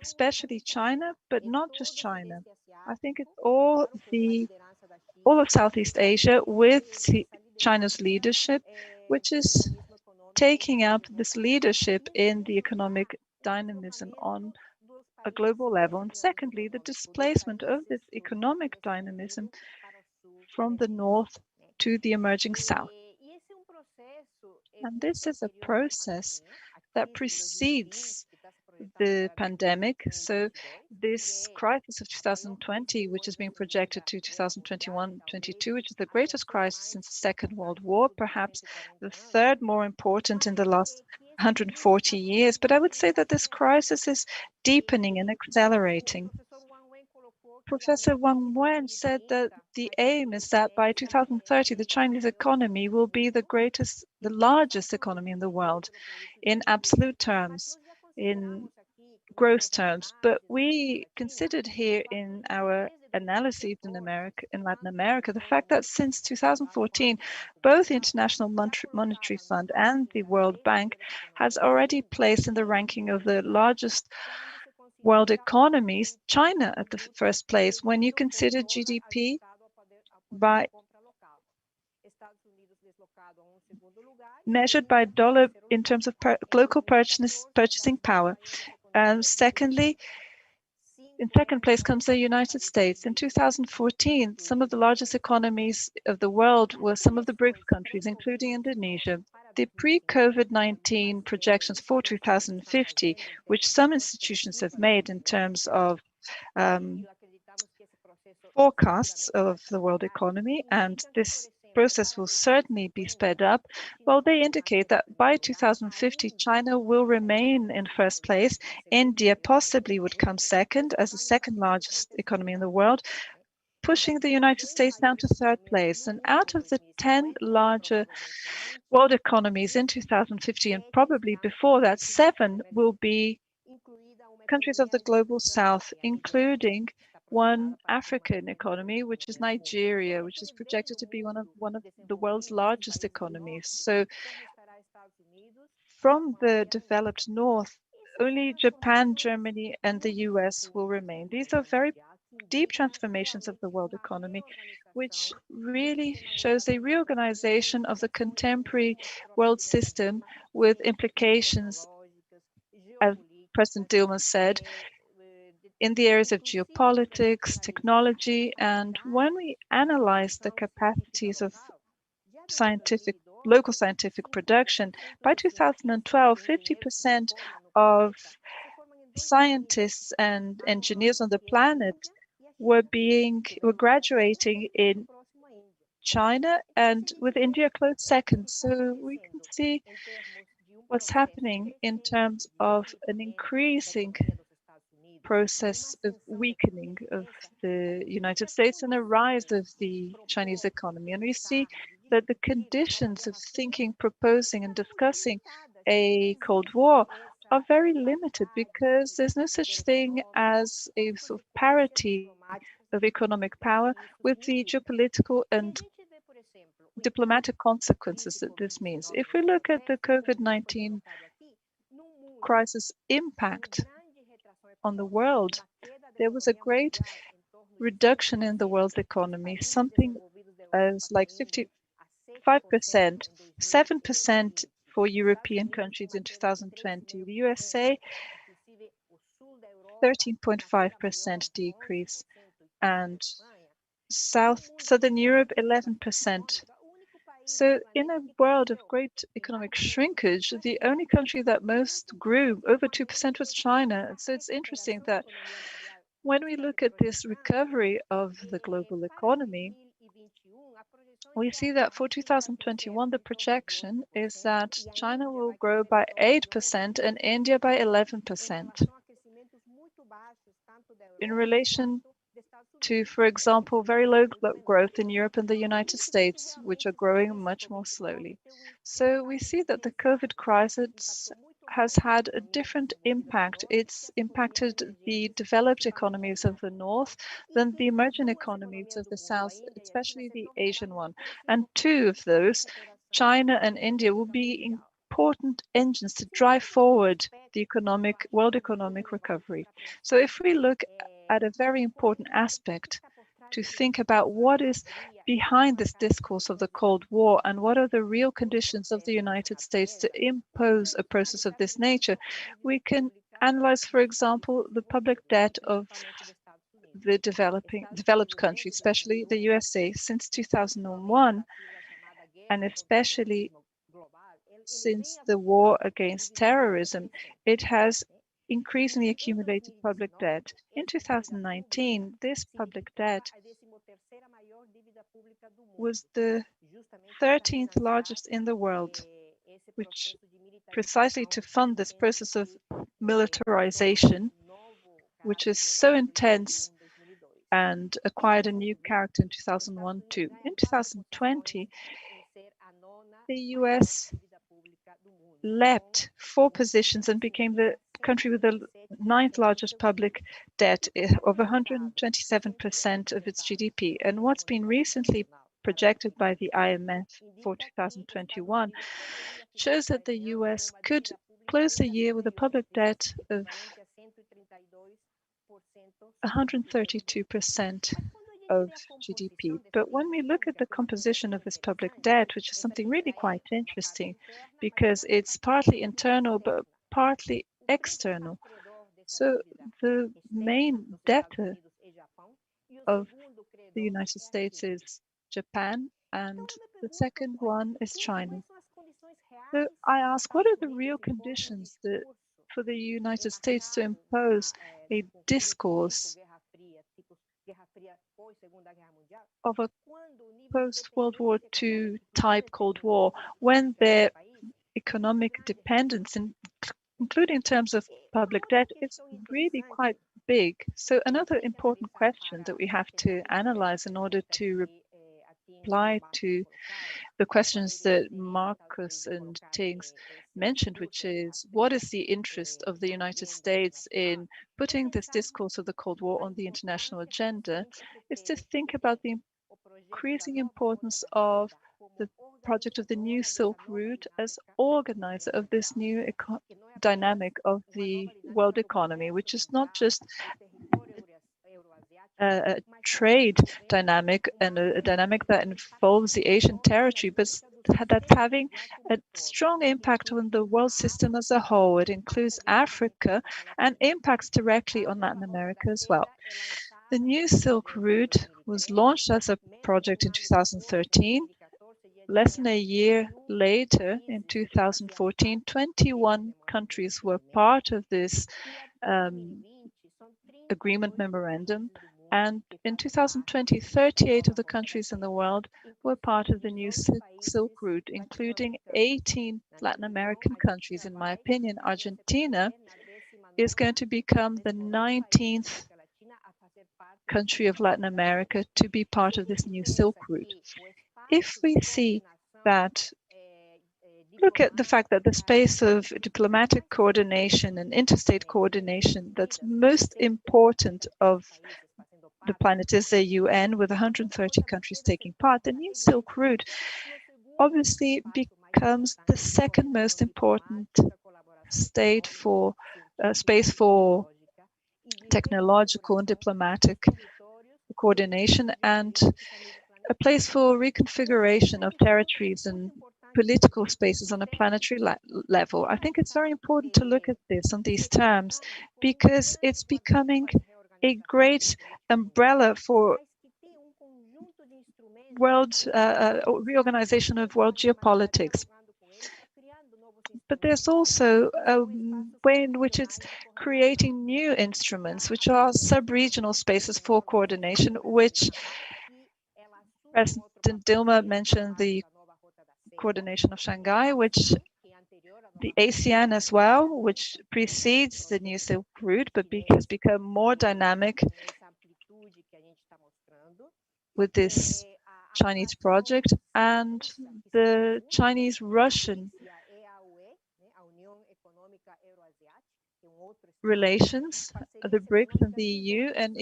especially China, but not just China. I think it's all of Southeast Asia with China's leadership, which is taking up this leadership in the economic dynamism on a global level. And secondly, the displacement of this economic dynamism from the north to the emerging south. And this is a process that precedes the pandemic. So this crisis of 2020, which is being projected to 2021-22, which is the greatest crisis since the Second World War, perhaps the third more important in the last 140 years. But I would say that this crisis is deepening and accelerating. Professor Wang said that the aim is that by 2030, the Chinese economy will be the largest economy in the world in absolute terms, in gross terms. But we considered here in our analyses in Latin America, the fact that since 2014, both the International Monetary Fund and the World Bank has already placed in the ranking of the largest world economies, China at the first place. When you consider GDP measured by dollar in terms of local purchasing power. Secondly, in second place comes the United States. In 2014, some of the largest economies of the world were some of the BRICS countries, including Indonesia. The pre-COVID-19 projections for 2050, which some institutions have made in terms of forecasts of the world economy, and this process will certainly be sped up. Well, they indicate that by 2050, China will remain in first place. India possibly would come second as the second largest economy in the world, pushing the United States down to third place. And out of the 10 larger world economies in 2050, and probably before that, 7 will be countries of the global south, including one African economy, which is Nigeria, which is projected to be one of the world's largest economies. So from the developed north, only Japan, Germany, and the US will remain. These are very deep transformations of the world economy, which really shows a reorganization of the contemporary world system with implications, as President Dilma said, in the areas of geopolitics, technology, and when we analyze the capacities of local scientific production, by 2012, 50% of scientists and engineers on the planet were graduating in China, and with India close second. So we can see what's happening in terms of an increasing process of weakening of the United States and a rise of the Chinese economy. And we see that the conditions of thinking, proposing, and discussing a Cold War are very limited because there's no such thing as a sort of parity of economic power with the geopolitical and diplomatic consequences that this means. If we look at the COVID-19 crisis impact on the world, there was a great reduction in the world's economy, something as like 55%, 7% for European countries in 2020. The USA, 13.5% decrease, and Southern Europe, 11%. So in a world of great economic shrinkage, the only country that most grew, over 2%, was China. So it's interesting that when we look at this recovery of the global economy, we see that for 2021, the projection is that China will grow by 8% and India by 11%. In relation to, for example, very low growth in Europe and the United States, which are growing much more slowly. So we see that the COVID crisis has had a different impact. It's impacted the developed economies of the North than the emerging economies of the South, especially the Asian one. And two of those, China and India, will be important engines to drive forward the world economic recovery. So if we look at a very important aspect to think about what is behind this discourse of the Cold War and what are the real conditions of the United States to impose a process of this nature, we can analyze, for example, the public debt of the developed countries, especially the USA, since 2001, and especially since the war against terrorism, it has increasingly accumulated public debt. In 2019, this public debt was the 13th largest in the world, which precisely to fund this process of militarization, which is so intense and acquired a new character in 2001 too. In 2020, the US leapt 4 positions and became the country with the 9th largest public debt of 127% of its GDP. And what's been recently projected by the IMF for 2021 shows that the US could close the year with a public debt of 132% of GDP. But when we look at the composition of this public debt, which is something really quite interesting, because it's partly internal but partly external. So the main debtor of the United States is Japan, and the second one is China. So I ask, what are the real conditions for the United States to impose a discourse of a post-World War II type Cold War when their economic dependence, including in terms of public debt, is really quite big? So another important question that we have to analyze in order to reply to the questions that Marcus and Tings mentioned, which is, what is the interest of the United States in putting this discourse of the Cold War on the international agenda, is to think about the increasing importance of the project of the new Silk Route as organizer of this new dynamic of the world economy, which is not just a trade dynamic and a dynamic that involves the Asian territory, but that's having a strong impact on the world system as a whole. It includes Africa and impacts directly on Latin America as well. The new Silk Route was launched as a project in 2013. Less than a year later, in 2014, 21 countries were part of this agreement memorandum. And in 2020, 38 of the countries in the world were part of the new Silk Route, including 18 Latin American countries. In my opinion, Argentina is going to become the 19th country of Latin America to be part of this new Silk Route. If we see that, look at the fact that the space of diplomatic coordination and interstate coordination that's most important of the planet is the UN, with 130 countries taking part. The new Silk Route obviously becomes the second most important space for technological and diplomatic coordination, and a place for reconfiguration of territories and political spaces on a planetary level. I think it's very important to look at this on these terms, because it's becoming a great umbrella for world reorganization of world geopolitics. But there's also a way in which it's creating new instruments, which are sub-regional spaces for coordination, which President Dilma mentioned the coordination of Shanghai, which the ASEAN as well, which precedes the new Silk Route, but has become more dynamic with this Chinese project, and the Chinese-Russian relations, the BRICS and the EU, and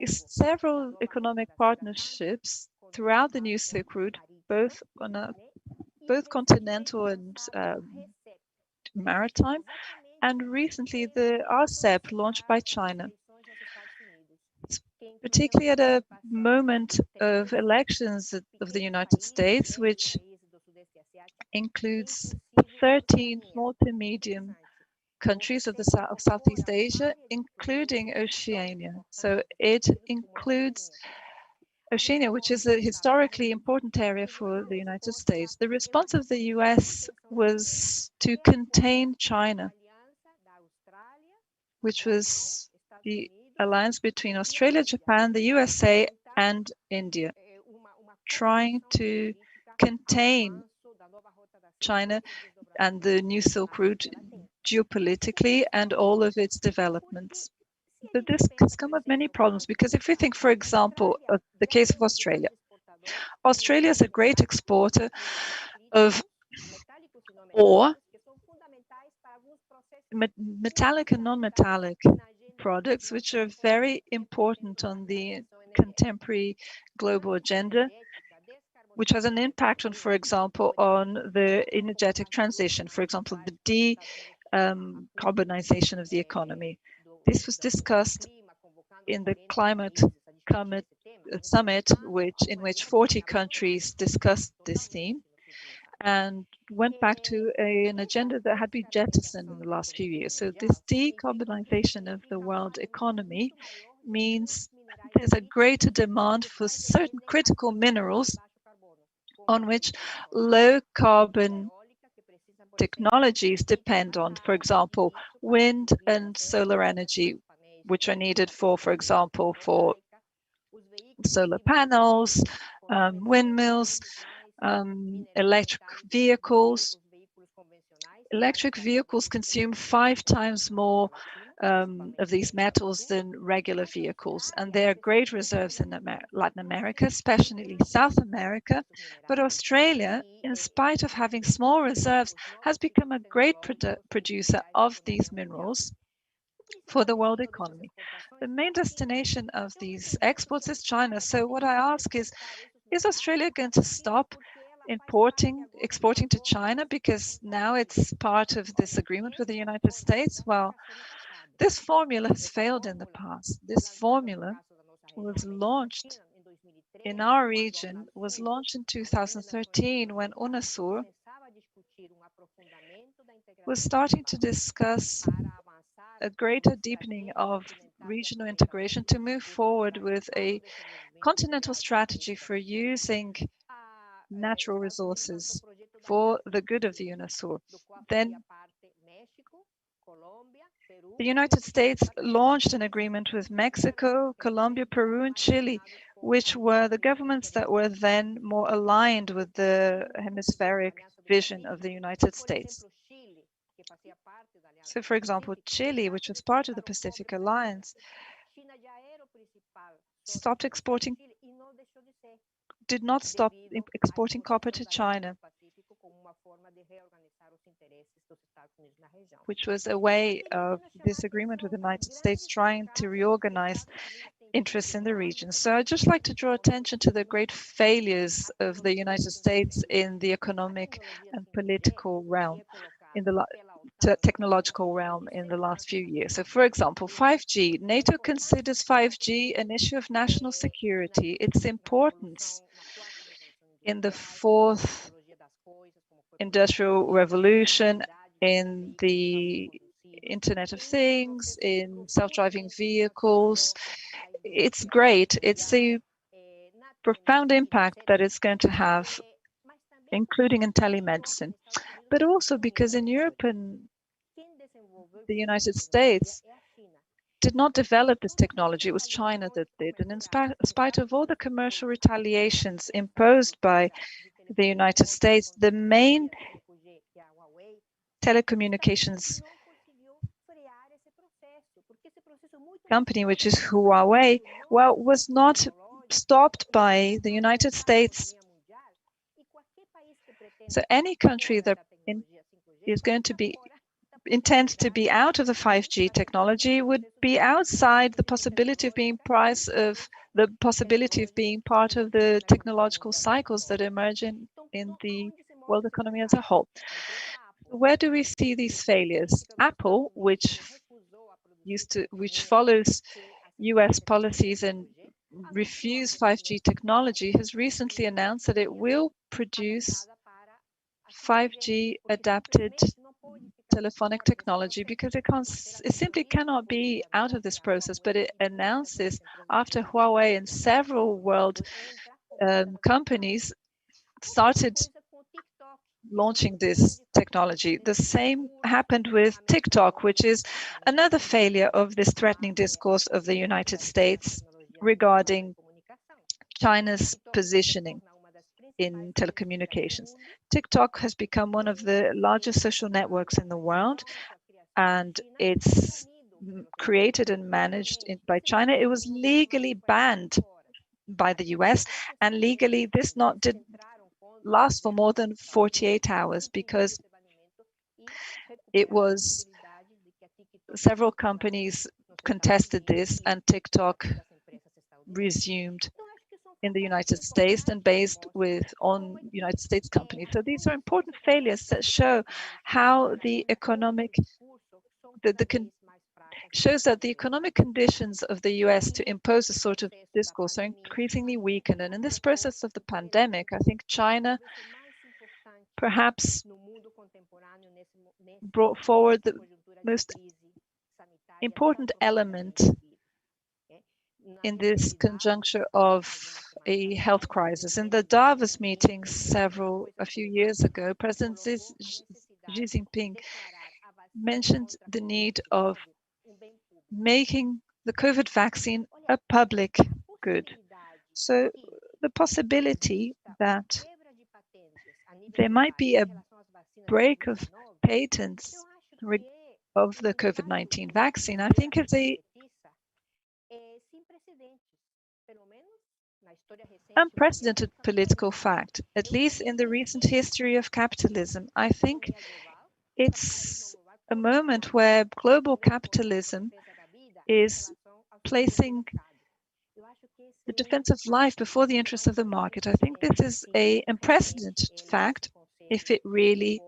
several economic partnerships throughout the new Silk Route, both continental and maritime, and recently the RCEP launched by China. Particularly at a moment of elections of the United States, which includes 13 small to medium countries of Southeast Asia, including Oceania. So it includes Oceania, which is a historically important area for the United States. The response of the US was to contain China, which was the alliance between Australia, Japan, the USA, and India, trying to contain China and the new Silk Route geopolitically and all of its developments. But this has come with many problems, because if we think, for example, of the case of Australia, Australia is a great exporter of ore, metallic and non-metallic products, which are very important on the contemporary global agenda, which has an impact on, for example, on the energetic transition, for example, the decarbonization of the economy. This was discussed in the climate summit, in which 40 countries discussed this theme and went back to an agenda that had been jettisoned in the last few years. So this decarbonization of the world economy means there's a greater demand for certain critical minerals on which low carbon technologies depend on, for example, wind and solar energy, which are needed for example, for solar panels, windmills, electric vehicles. Electric vehicles consume 5 times more of these metals than regular vehicles, and there are great reserves in Latin America, especially South America. But Australia, in spite of having small reserves, has become a great producer of these minerals for the world economy. The main destination of these exports is China. So what I ask is Australia going to stop exporting to China because now it's part of this agreement with the United States? Well, this formula has failed in the past. This formula was launched in our region was launched in 2013 when UNASUR was starting to discuss a greater deepening of regional integration to move forward with a continental strategy for using natural resources for the good of the UNASUR. Then the United States launched an agreement with Mexico, Colombia, Peru, and Chile, which were the governments that were then more aligned with the hemispheric vision of the United States. So, for example, Chile, which was part of the Pacific Alliance, did not stop exporting copper to China, which was a way of this agreement with the United States trying to reorganize interests in the region. So I'd just like to draw attention to the great failures of the United States in the economic and political realm, in the technological realm in the last few years. So for example, 5G. NATO considers 5G an issue of national security. Its importance in the fourth industrial revolution, in the Internet of Things, in self-driving vehicles. It's great. It's a profound impact that it's going to have, including in telemedicine. But also because in Europe and the United States did not develop this technology. It was China that did. And in spite of all the commercial retaliations imposed by the United States, the main telecommunications company, which is Huawei, well, was not stopped by the United States. So any country that is going to be intends to be out of the 5G technology would be outside the possibility of being part of the technological cycles that emerge in the world economy as a whole. Where do we see these failures? Apple, which follows US policies and refuse 5G technology, has recently announced that it will produce 5G adapted telephonic technology because it simply cannot be out of this process. But it announced this after Huawei and several world companies started launching this technology. The same happened with TikTok, which is another failure of this threatening discourse of the United States regarding China's positioning in telecommunications. TikTok has become one of the largest social networks in the world, and it's created and managed by China. It was legally banned by the US, and legally this did last for more than 48 hours because it was several companies contested this, and TikTok resumed in the United States and based on United States companies. So these are important failures that show how the economic shows that the economic conditions of the US to impose a sort of discourse are increasingly weakened. And in this process of the pandemic, I think China perhaps brought forward the most important element in this conjuncture of a health crisis. In the Davos meeting a few years ago, President Xi Jinping mentioned the need of making the COVID vaccine a public good. So the possibility that there might be a break of patents of the COVID-19 vaccine, I think is a unprecedented political fact, at least in the recent history of capitalism. I think it's a moment where global capitalism is placing the defense of life before the interests of the market. I think this is an unprecedented fact if it really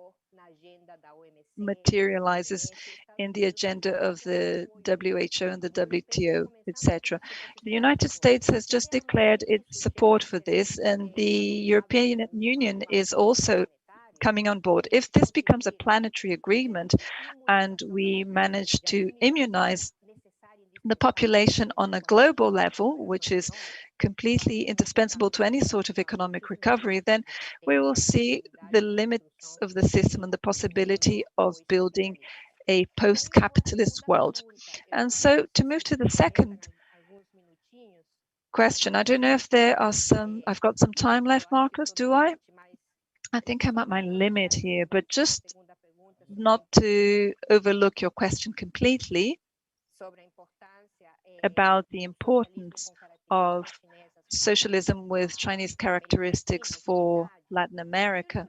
materializes in the agenda of the WHO and the WTO, etc. The United States has just declared its support for this, and the European Union is also coming on board. If this becomes a planetary agreement and we manage to immunize the population on a global level, which is completely indispensable to any sort of economic recovery, then we will see the limits of the system and the possibility of building a post-capitalist world. And so to move to the second question, I don't know if there are I've got some time left, Marcus, do I? I think I'm at my limit here, but just not to overlook your question completely about the importance of socialism with Chinese characteristics for Latin America.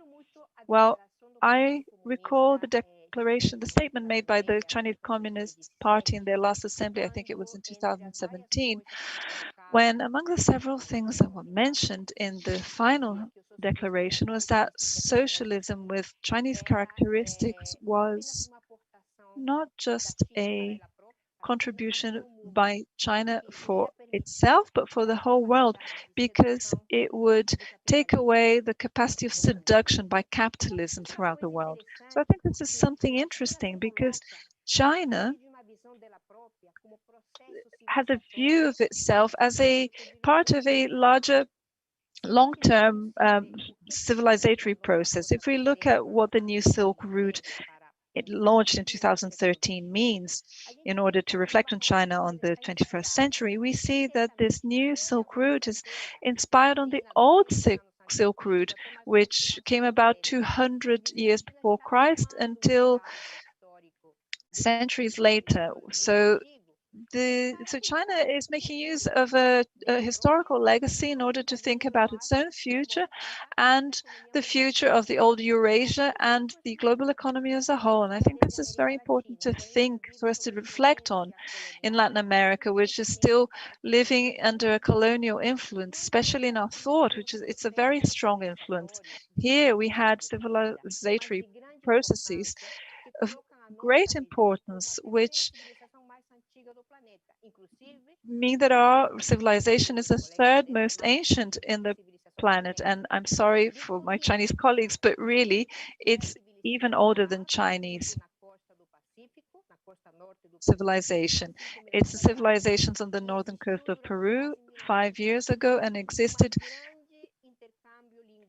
Well, I recall the declaration, the statement made by the Chinese Communist Party in their last assembly, I think it was in 2017, when among the several things that were mentioned in the final declaration was that socialism with Chinese characteristics was not just a contribution by China for itself, but for the whole world, because it would take away the capacity of seduction by capitalism throughout the world. So I think this is something interesting, because China has a view of itself as a part of a larger long-term civilizatory process. If we look at what the new Silk Route it launched in 2013 means in order to reflect on China on the 21st century, we see that this new Silk Route is inspired on the old Silk Route, which came about 200 years before Christ until centuries later. So China is making use of a historical legacy in order to think about its own future and the future of the old Eurasia and the global economy as a whole. And I think this is very important to think, for us to reflect on in Latin America, which is still living under a colonial influence, especially in our thought, it's a very strong influence. Here we had civilizatory processes of great importance, which mean that our civilization is the third most ancient in the planet. And I'm sorry for my Chinese colleagues, but really it's even older than Chinese civilization. It's the civilizations on the northern coast of Peru 5 years ago and existed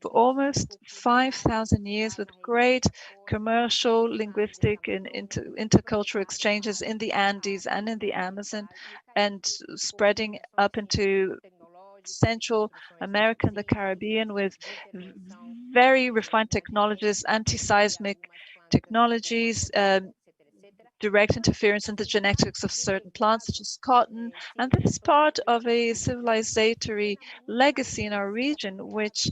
for almost 5,000 years with great commercial, linguistic, and intercultural exchanges in the Andes and in the Amazon, and spreading up into Central America and the Caribbean with very refined technologies, anti-seismic technologies, direct interference in the genetics of certain plants such as cotton. And this is part of a civilizatory legacy in our region, which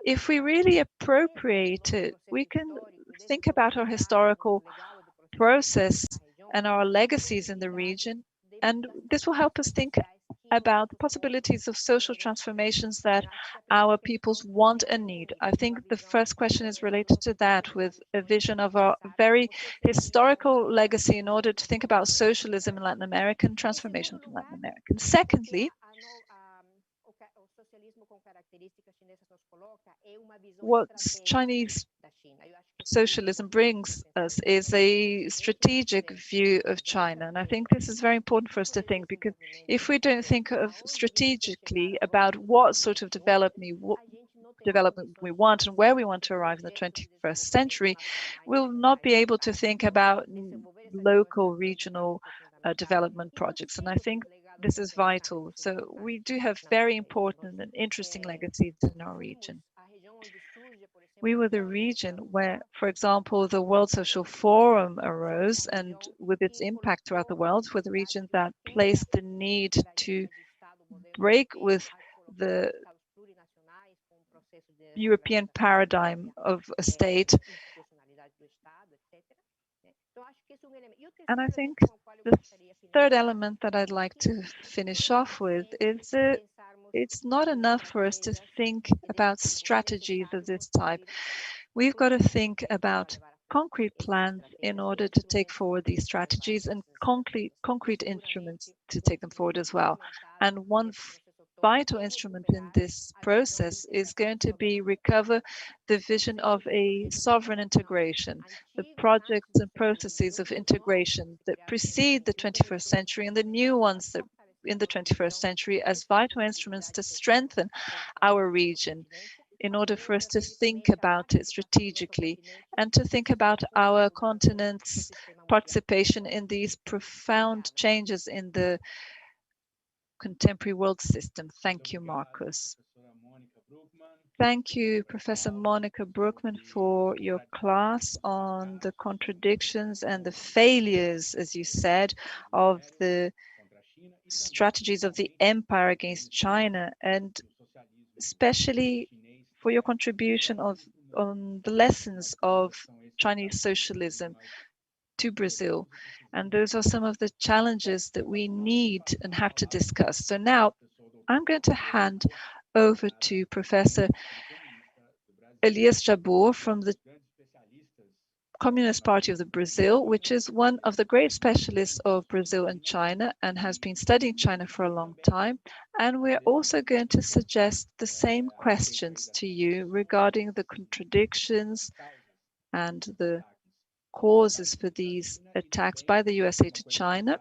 if we really appropriate it, we can think about our historical process and our legacies in the region. And this will help us think about the possibilities of social transformations that our peoples want and need. I think the first question is related to that, with a vision of our very historical legacy in order to think about socialism in Latin America and transformation in Latin America. Secondly, what Chinese socialism brings us is a strategic view of China. And I think this is very important for us to think, because if we don't think of strategically about what sort of development we want and where we want to arrive in the 21st century, we'll not be able to think about local, regional development projects. And I think this is vital. So we do have very important and interesting legacies in our region. We were the region where, for example, the World Social Forum arose, and with its impact throughout the world, we're the region that placed the need to break with the European paradigm of a state. And I think the third element that I'd like to finish off with is that it's not enough for us to think about strategies of this type. We've got to think about concrete plans in order to take forward these strategies and concrete instruments to take them forward as well. And one vital instrument in this process is going to be recover the vision of a sovereign integration, the projects and processes of integration that precede the 21st century and the new ones that in the 21st century as vital instruments to strengthen our region in order for us to think about it strategically and to think about our continent's participation in these profound changes in the contemporary world system. Thank you, Marcus. Thank you, Professor Monica Bruckman, for your class on the contradictions and the failures, as you said, of the strategies of the empire against China, and especially for your contribution on the lessons of Chinese socialism to Brazil. And those are some of the challenges that we need and have to discuss. So now I'm going to hand over to Professor Elias Jabbour from the Communist Party of the Brazil, which is one of the great specialists of Brazil and China and has been studying China for a long time. And we're also going to suggest the same questions to you regarding the contradictions and the causes for these attacks by the USA to China.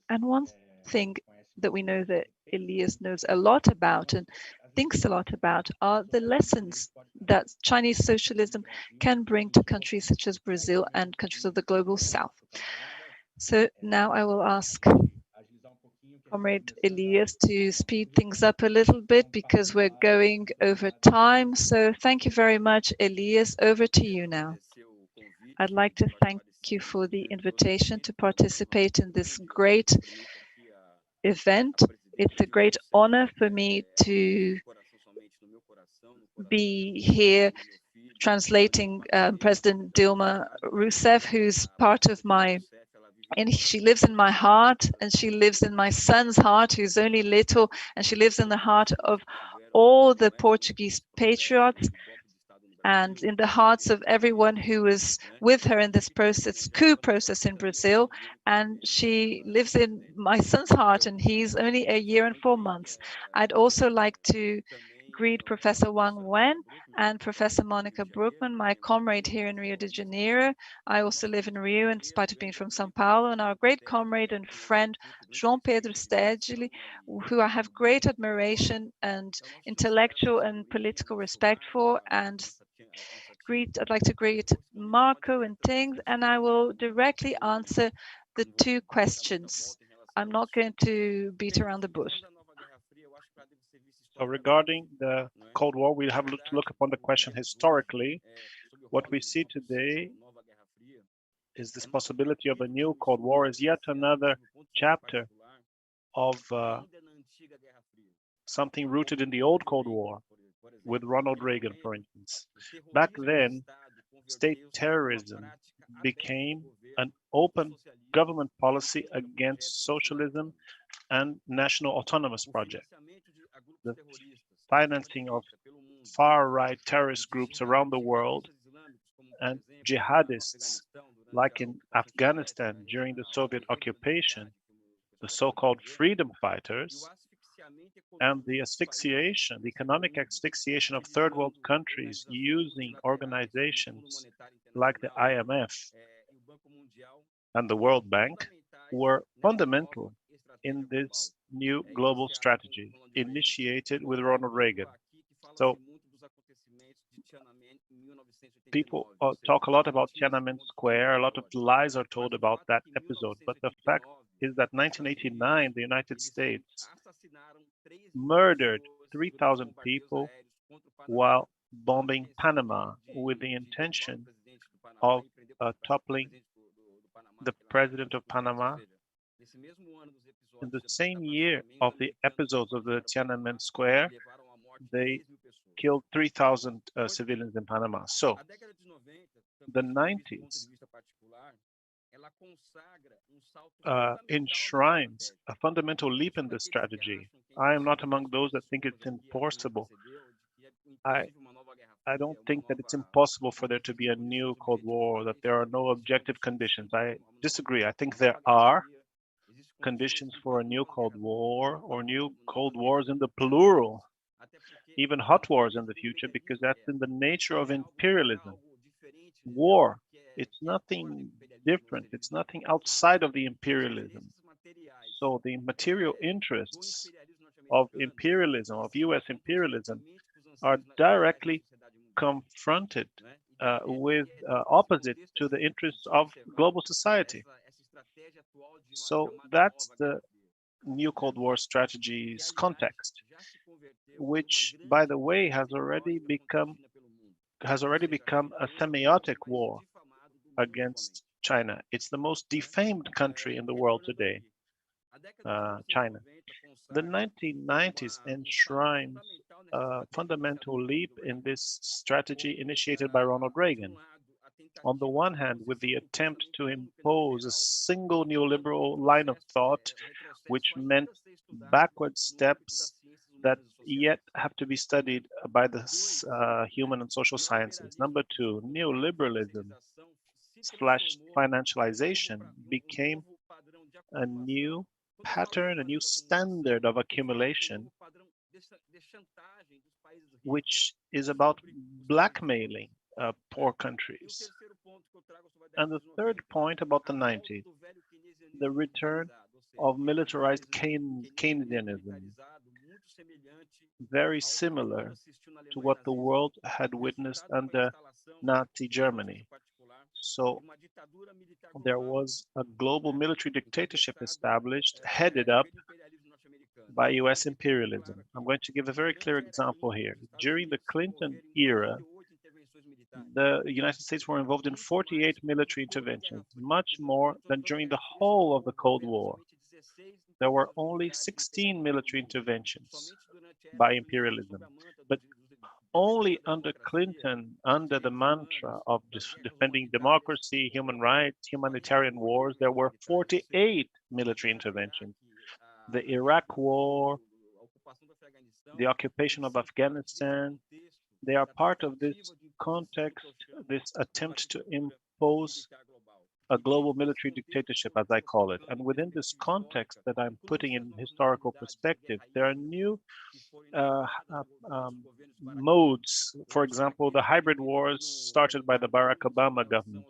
And one thing that we know that Elias knows a lot about and thinks a lot about are the lessons that Chinese socialism can bring to countries such as Brazil and countries of the global south. So now I will ask Comrade Elias to speed things up a little bit because we're going over time. So thank you very much, Elias. Over to you now. I'd like to thank you for the invitation to participate in this great event. It's a great honor for me to be here translating President Dilma Rousseff, who's part of and she lives in my heart, and she lives in my son's heart, who's only little, and she lives in the heart of all the Portuguese patriots and in the hearts of everyone who was with her in this coup process in Brazil. And she lives in my son's heart, and he's only a year and 4 months. I'd also like to greet Professor Wang and Professor Monica Bruckman, my comrade here in Rio de Janeiro. I also live in Rio in spite of being from São Paulo, and our great comrade and friend, João Pedro Stedile, who I have great admiration and intellectual and political respect for. And I'd like to greet Marco and Ting, and I will directly answer the 2 questions. I'm not going to beat around the bush. So regarding the Cold War, we have to look upon the question historically. What we see today is this possibility of a new Cold War is yet another chapter of something rooted in the old Cold War with Ronald Reagan, for instance. Back then, state terrorism became an open government policy against socialism and national autonomous projects. The financing of far-right terrorist groups around the world and jihadists, like in Afghanistan during the Soviet occupation, the so-called freedom fighters, and the economic asphyxiation of third world countries using organizations like the IMF and the World Bank were fundamental in this new global strategy initiated with Ronald Reagan. So people talk a lot about Tiananmen Square, a lot of lies are told about that episode, but the fact is that 1989, the United States murdered 3,000 people while bombing Panama with the intention of toppling the president of Panama. In the same year of the episodes of the Tiananmen Square, they killed 3,000 civilians in Panama. So the 90s enshrines a fundamental leap in this strategy. I am not among those that think it's enforceable. I I don't think that it's impossible for there to be a new Cold War, that there are no objective conditions. I disagree. I think there are conditions for a new Cold War or new Cold Wars in the plural, even hot wars in the future, because that's in the nature of imperialism. War, it's nothing different. It's nothing outside of the imperialism. So the material interests of imperialism, of US imperialism, are directly confronted with opposite to the interests of global society. So that's the new Cold War strategy's context, which, by the way, has already become a semiotic war against China. It's the most defamed country in the world today, China. The 1990s enshrines a fundamental leap in this strategy initiated by Ronald Reagan. On the one hand, with the attempt to impose a single neoliberal line of thought, which meant backward steps that yet have to be studied by the human and social sciences. Number two, neoliberalism slash financialization became a new pattern, a new standard of accumulation, which is about blackmailing poor countries. And the third point about the 90s, the return of militarized Keynesianism, very similar to what the world had witnessed under Nazi Germany. So there was a global military dictatorship established, headed up by US imperialism. I'm going to give a very clear example here. During the Clinton era, the United States were involved in 48 military interventions, much more than during the whole of the Cold War. There were only 16 military interventions by imperialism, but only under Clinton, under the mantra of defending democracy, human rights, humanitarian wars, there were 48 military interventions. The Iraq War, the occupation of Afghanistan, they are part of this context, this attempt to impose a global military dictatorship, as I call it. And within this context that I'm putting in historical perspective, there are new modes. For example, the hybrid wars started by the Barack Obama government.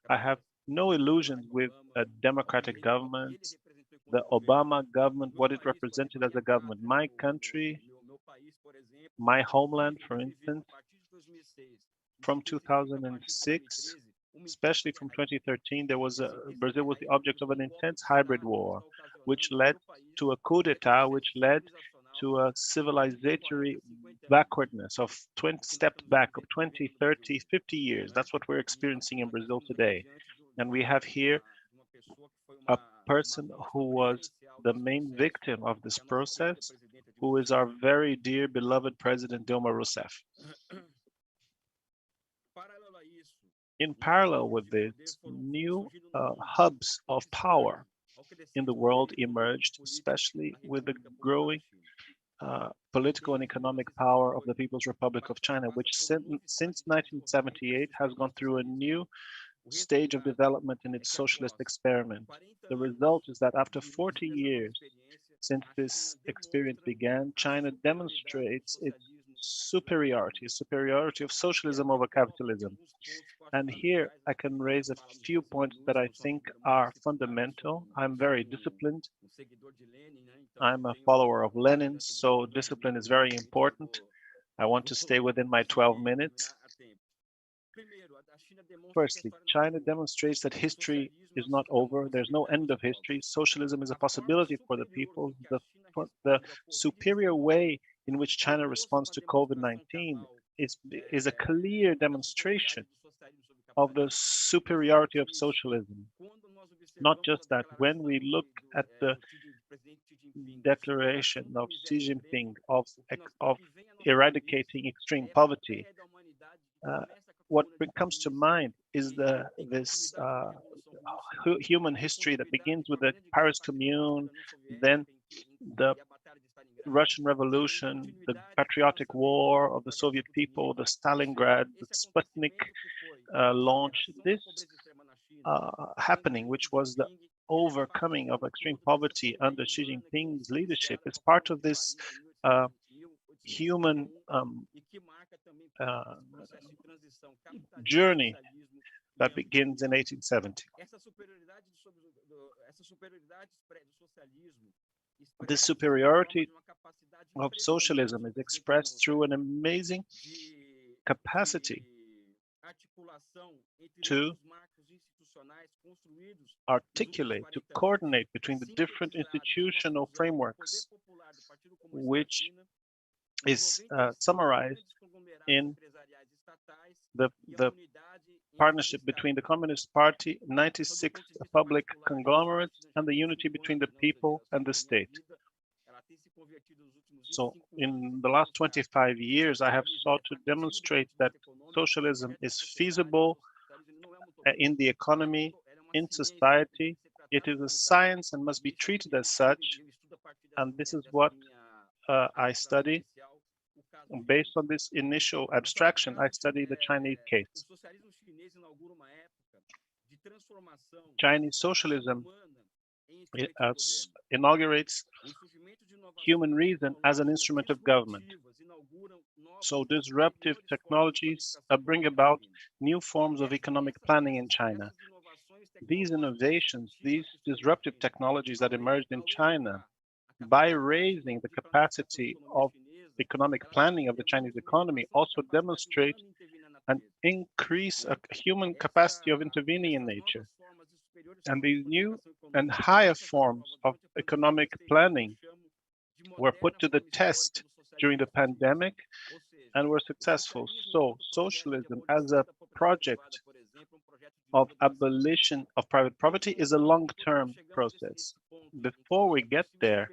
I have no illusions with a democratic government, the Obama government, what it represented as a government. My country, my homeland, for instance, from 2006, especially from 2013, Brazil was the object of an intense hybrid war, which led to a coup d'etat, which led to a civilizatory backwardness of 20 steps back of 20, 30, 50 years. That's what we're experiencing in Brazil today. And we have here a person who was the main victim of this process, who is our very dear, beloved President Dilma Rousseff. In parallel with this, new hubs of power in the world emerged, especially with the growing political and economic power of the People's Republic of China, which since 1978 has gone through a new stage of development in its socialist experiment. The result is that after 40 years since this experience began, China demonstrates its superiority of socialism over capitalism. And here I can raise a few points that I think are fundamental. I'm very disciplined. I'm a follower of Lenin, so discipline is very important. I want to stay within my 12 minutes. Firstly, China demonstrates that history is not over. There's no end of history. Socialism is a possibility for the people. The superior way in which China responds to COVID-19 is a clear demonstration of the superiority of socialism. Not just that, when we look at the declaration of Xi Jinping of eradicating extreme poverty, what comes to mind is this human history that begins with the Paris Commune, then the Russian Revolution, the patriotic war of the Soviet people, the Stalingrad, the Sputnik launch, this happening, which was the overcoming of extreme poverty under Xi Jinping's leadership, is part of this human journey that begins in 1870. This superiority of socialism is expressed through an amazing capacity to articulate, to coordinate between the different institutional frameworks, which is summarized in the partnership between the Communist Party, 96 public conglomerates, and the unity between the people and the state. So in the last 25 years, I have sought to demonstrate that socialism is feasible in the economy, in society. It is a science and must be treated as such. And this is what I study. Based on this initial abstraction, I study the Chinese case. Chinese socialism inaugurates human reason as an instrument of government. So disruptive technologies bring about new forms of economic planning in China. These innovations, these disruptive technologies that emerged in China, by raising the capacity of economic planning of the Chinese economy, also demonstrate an increase of human capacity of intervening in nature. And these new and higher forms of economic planning were put to the test during the pandemic and were successful. So socialism as a project of abolition of private property is a long-term process. Before we get there,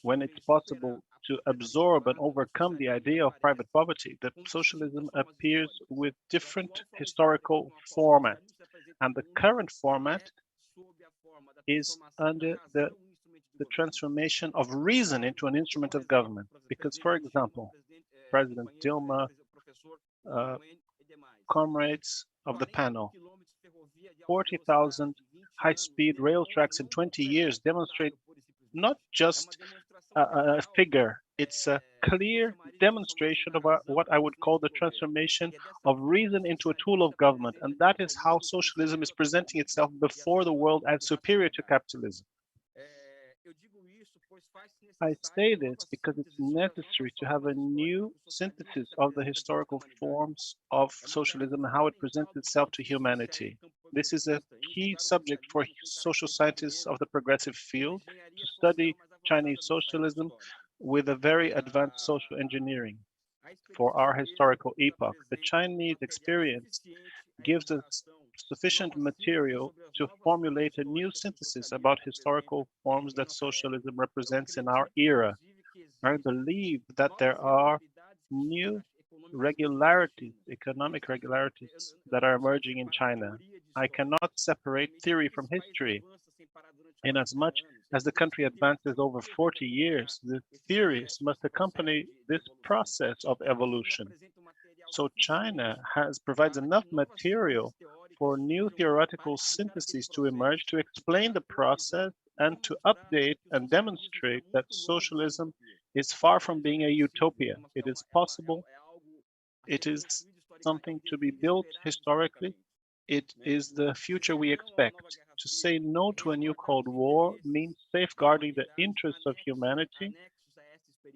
when it's possible to absorb and overcome the idea of private property, the socialism appears with different historical formats. And the current format is under the transformation of reason into an instrument of government. Because, for example, President Dilma, comrades of the panel, 40,000 high-speed rail tracks in 20 years demonstrate not just a figure, it's a clear demonstration of what I would call the transformation of reason into a tool of government. And that is how socialism is presenting itself before the world as superior to capitalism. I say this because it's necessary to have a new synthesis of the historical forms of socialism and how it presents itself to humanity. This is a key subject for social scientists of the progressive field to study Chinese socialism with a very advanced social engineering for our historical epoch. The Chinese experience gives us sufficient material to formulate a new synthesis about historical forms that socialism represents in our era. I believe that there are new regularities, economic regularities that are emerging in China. I cannot separate theory from history. In as much as the country advances over 40 years, the theories must accompany this process of evolution. So China provides enough material for new theoretical syntheses to emerge to explain the process and to update and demonstrate that socialism is far from being a utopia. It is possible. It is something to be built historically. It is the future we expect. To say no to a new Cold War means safeguarding the interests of humanity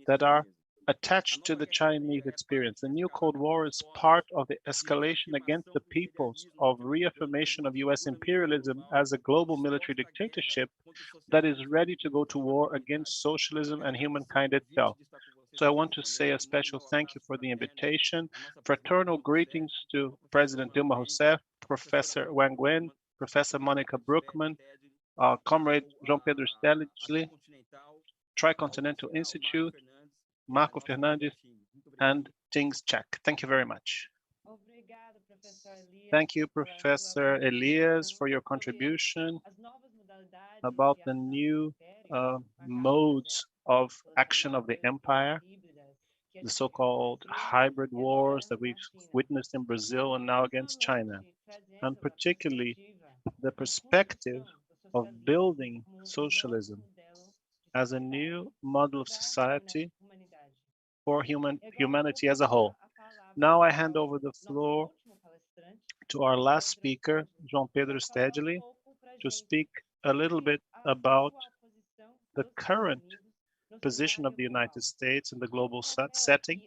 that are attached to the Chinese experience. The new Cold War is part of the escalation against the peoples of reaffirmation of US imperialism as a global military dictatorship that is ready to go to war against socialism and humankind itself. So I want to say a special thank you for the invitation. Fraternal greetings to President Dilma Rousseff, Professor Wang, Professor Monica Bruckman, Comrade João Pedro Stedile, Tricontinental Institute, Marco Fernandes, and Tings Chak. Thank you very much. Thank you, Professor Elias, for your contribution about the new modes of action of the empire, the so-called hybrid wars that we've witnessed in Brazil and now against China, and particularly the perspective of building socialism as a new model of society for humanity as a whole. Now I hand over the floor to our last speaker, João Pedro Stedile, to speak a little bit about the current position of the United States in the global setting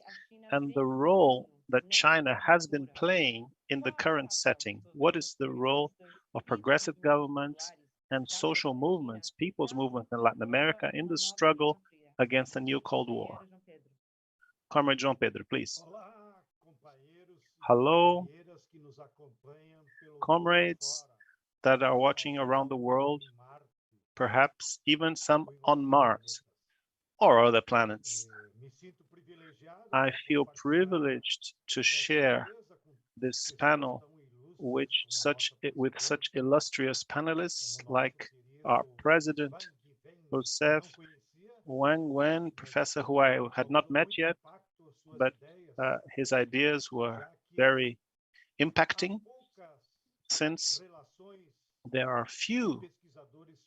and the role that China has been playing in the current setting. What is the role of progressive governments and social movements, people's movements in Latin America in the struggle against the new Cold War? Comrade João Pedro, please. Hello, comrades that are watching around the world, perhaps even some on Mars or other planets. I feel privileged to share this panel with such illustrious panelists like our President Rousseff, Wang, professor who I had not met yet, but his ideas were very impacting, since there are few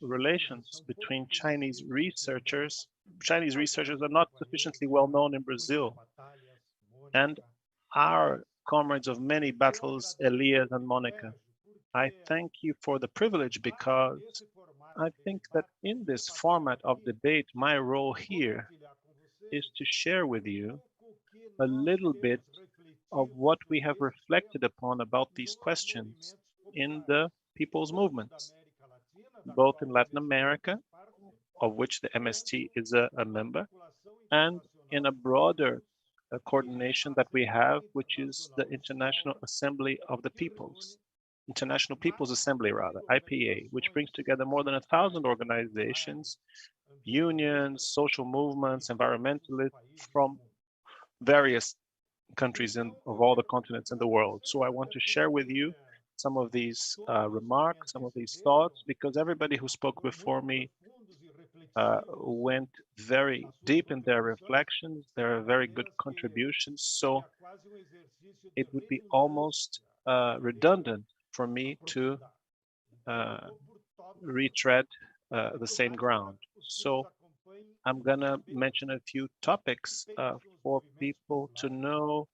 relations between Chinese researchers. Chinese researchers are not sufficiently well known in Brazil, and our comrades of many battles, Elias and Monica. I thank you for the privilege, because I think that in this format of debate, my role here is to share with you a little bit of what we have reflected upon about these questions in the people's movements, both in Latin America, of which the MST is a member, and in a broader coordination that we have, which is the International Assembly of the Peoples, International People's Assembly rather, IPA, which brings together more than 1,000 organizations, unions, social movements, environmentalists from various countries of all the continents in the world. So I want to share with you some of these remarks, some of these thoughts, because everybody who spoke before me went very deep in their reflections. There are very good contributions. So it would be almost redundant for me to retread the same ground. So I'm gonna mention a few topics for people to know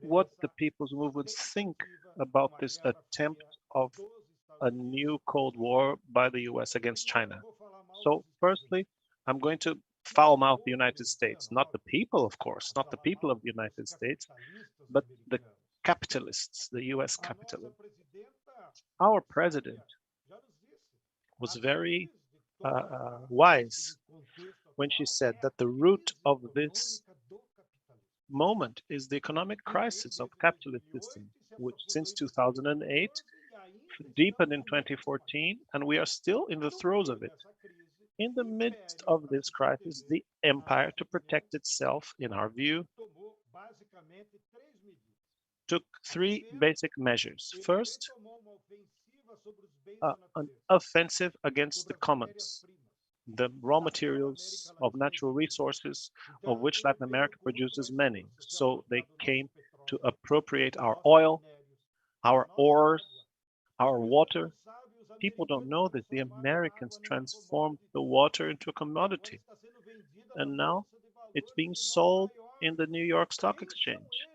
what the people's movements think about this attempt of a new Cold War by the US against China. So firstly, I'm going to foul-mouth the United States, not the people, of course, not the people of the United States, but the capitalists, the US capitalists. Our president was very wise when she said that the root of this moment is the economic crisis of capitalist system, which since 2008 deepened in 2014, and we are still in the throes of it. In the midst of this crisis, the empire, to protect itself, in our view, took three basic measures. First, an offensive against the commons, the raw materials of natural resources, of which Latin America produces many. So they came to appropriate our oil, our ores, our water. People don't know this. The Americans transformed the water into a commodity. And now it's being sold in the New York Stock Exchange.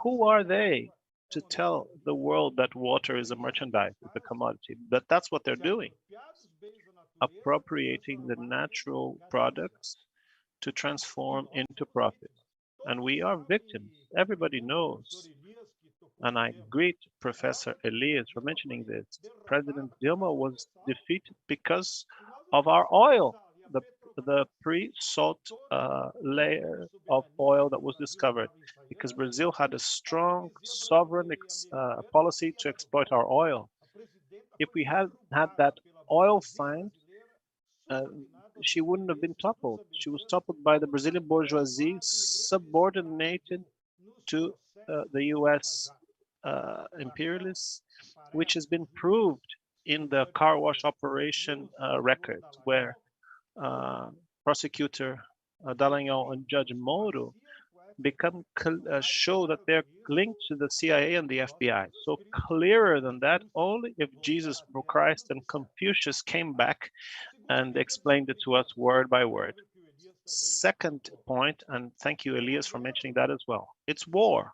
Who are they to tell the world that water is a merchandise, it's a commodity? But that's what they're doing, appropriating the natural products to transform into profit. And we are victims. Everybody knows. And I greet Professor Elias for mentioning this. President Dilma was defeated because of our oil, the pre-salt layer of oil that was discovered, because Brazil had a strong sovereign policy to exploit our oil. If we had had that oil find, she wouldn't have been toppled. She was toppled by the Brazilian bourgeoisie, subordinated to the US imperialists, which has been proved in the car wash operation record, where prosecutor Dallagnol and Judge Moro show that they're linked to the CIA and the FBI. So clearer than that, only if Jesus Christ and Confucius came back and explained it to us word by word. Second point, and thank you, Elias, for mentioning that as well. It's war,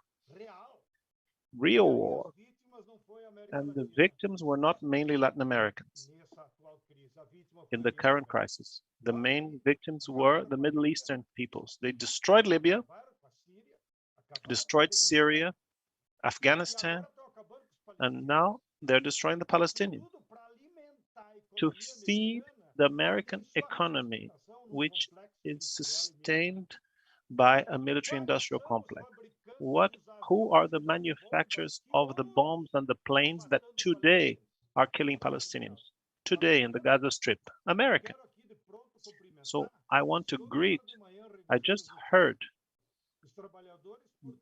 real war. And the victims were not mainly Latin Americans. In the current crisis, the main victims were the Middle Eastern peoples. They destroyed Libya, destroyed Syria, Afghanistan, and now they're destroying the Palestinians to feed the American economy, which is sustained by a military-industrial complex. Who are the manufacturers of the bombs and the planes that today are killing Palestinians? Today in the Gaza Strip, America. So I want to greet, I just heard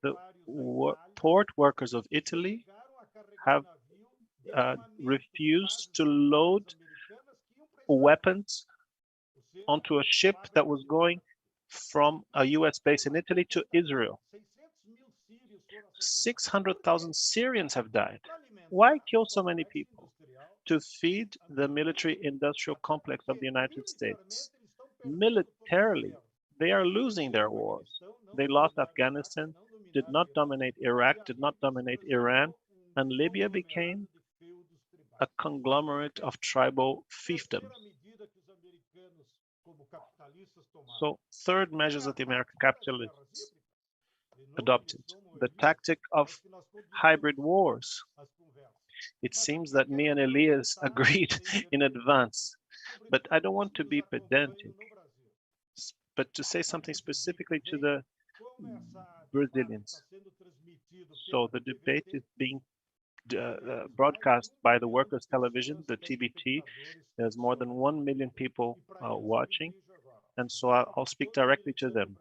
the port workers of Italy have refused to load weapons onto a ship that was going from a US base in Italy to Israel. 600,000 Syrians have died. Why kill so many people? To feed the military-industrial complex of the United States. Militarily, they are losing their wars. They lost Afghanistan, did not dominate Iraq, did not dominate Iran, and Libya became a conglomerate of tribal fiefdoms. So, third measures that the American capitalists adopted, the tactic of hybrid wars. It seems that me and Elias agreed in advance, but I don't want to be pedantic, but to say something specifically to the Brazilians. So the debate is being broadcast by the Workers' Television, the TBT. There's more than 1 million people watching, and so I'll speak directly to them.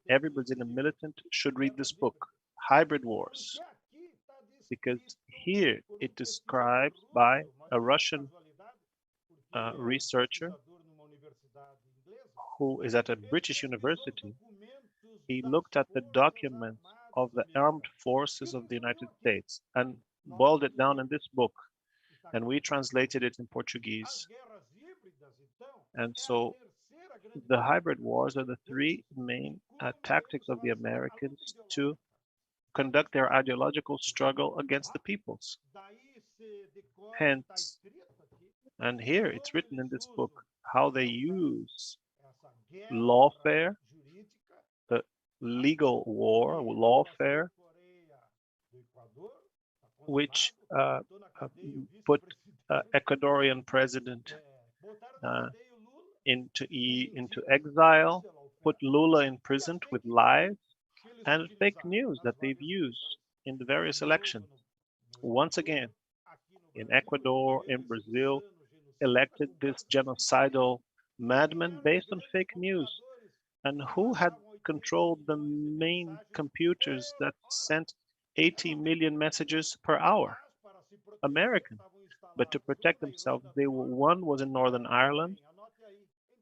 Every Brazilian militant should read this book, Hybrid Wars, because here it describes by a Russian researcher who is at a British university. He looked at the documents of the armed forces of the United States and boiled it down in this book, and we translated it in Portuguese. And so the hybrid wars are the three main tactics of the Americans to conduct their ideological struggle against the peoples. Hence, and here it's written in this book, how they use lawfare, the legal war, lawfare, which put Ecuadorian president into exile, put Lula in prison with lies, and fake news that they've used in the various elections. Once again, in Ecuador, in Brazil, elected this genocidal madman based on fake news. And who had controlled the main computers that sent 80 million messages per hour? American. But to protect themselves, one was in Northern Ireland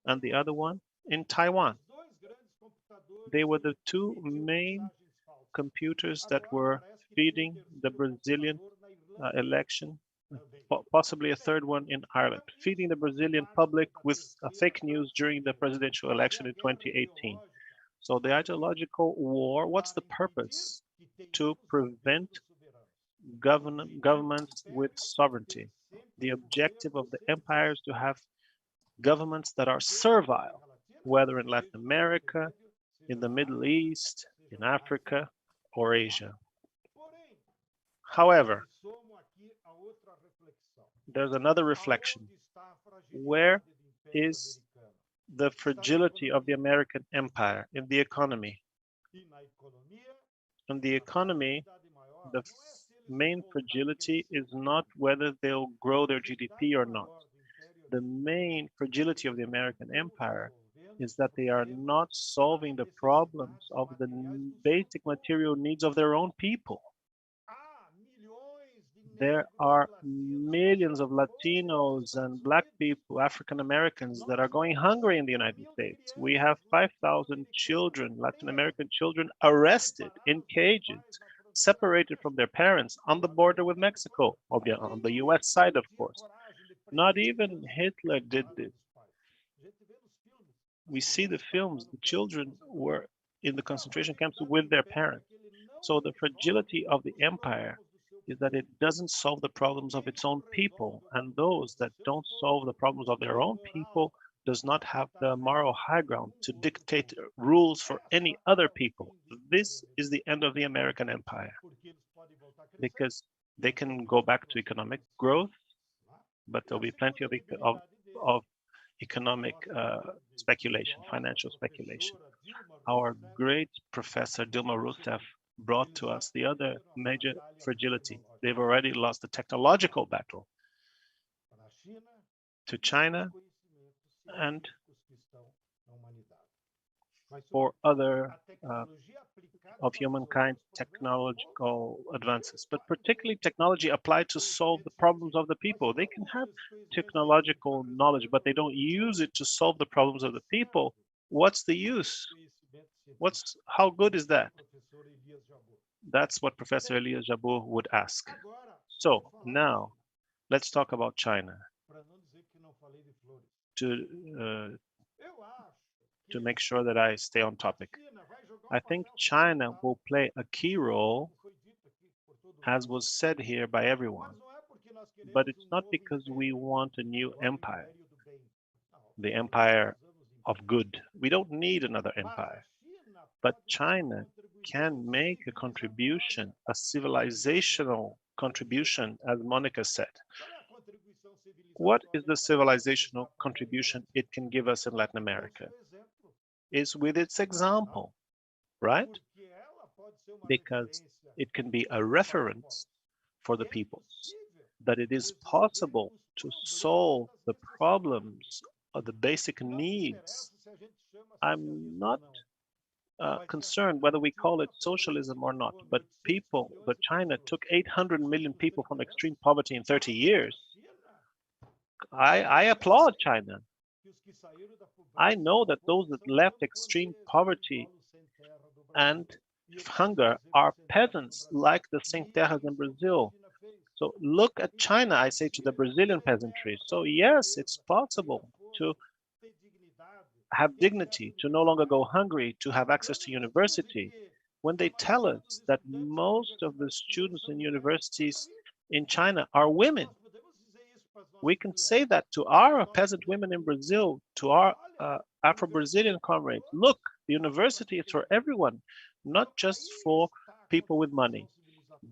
and the other one in Taiwan. They were the two main computers that were feeding the Brazilian election, possibly a third one in Ireland, feeding the Brazilian public with fake news during the presidential election in 2018. So the ideological war, what's the purpose? To prevent governments with sovereignty. The objective of the empire is to have governments that are servile, whether in Latin America, in the Middle East, in Africa, or Asia. However, there's another reflection. Where is the fragility of the American empire in the economy? In the economy, the main fragility is not whether they'll grow their GDP or not. The main fragility of the American empire is that they are not solving the problems of the basic material needs of their own people. There are millions of Latinos and Black people, African Americans, that are going hungry in the United States. We have 5,000 children, Latin American children, arrested in cages, separated from their parents on the border with Mexico, on the US side, of course. Not even Hitler did this. We see the films, the children were in the concentration camps with their parents. So the fragility of the empire is that it doesn't solve the problems of its own people, and those that don't solve the problems of their own people does not have the moral high ground to dictate rules for any other people. This is the end of the American empire, because they can go back to economic growth, but there'll be plenty of economic speculation, financial speculation. Our great professor Dilma Rousseff brought to us the other major fragility. They've already lost the technological battle to China and for other of humankind technological advances, but particularly technology applied to solve the problems of the people. They can have technological knowledge, but they don't use it to solve the problems of the people. What's the use? How good is that? That's what Professor Elias Jabbour would ask. So now let's talk about China. To make sure that I stay on topic. I think China will play a key role, as was said here by everyone, but it's not because we want a new empire, the empire of good. We don't need another empire, but China can make a contribution, a civilizational contribution, as Monica said. What is the civilizational contribution it can give us in Latin America? Is with its example, right? Because it can be a reference for the peoples, that it is possible to solve the problems of the basic needs. I'm not concerned whether we call it socialism or not, but China took 800 million people from extreme poverty in 30 years. I applaud China. I know that those that left extreme poverty and hunger are peasants like the Sem Terras in Brazil. So look at China, I say to the Brazilian peasantry. So yes, it's possible to have dignity, to no longer go hungry, to have access to university. When they tell us that most of the students in universities in China are women, we can say that to our peasant women in Brazil, to our Afro-Brazilian comrades. Look, the university is for everyone, not just for people with money.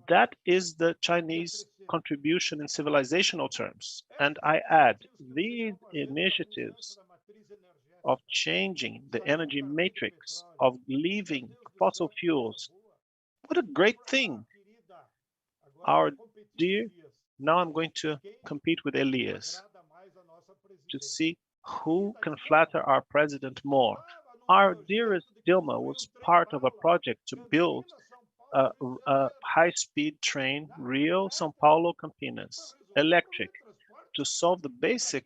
That is the Chinese contribution in civilizational terms. And I add, these initiatives of changing the energy matrix, of leaving fossil fuels, what a great thing. Our dear, now I'm going to compete with Elias to see who can flatter our president more. Our dearest Dilma was part of a project to build a high-speed train, Rio-São Paulo-Campinas, electric, to solve the basic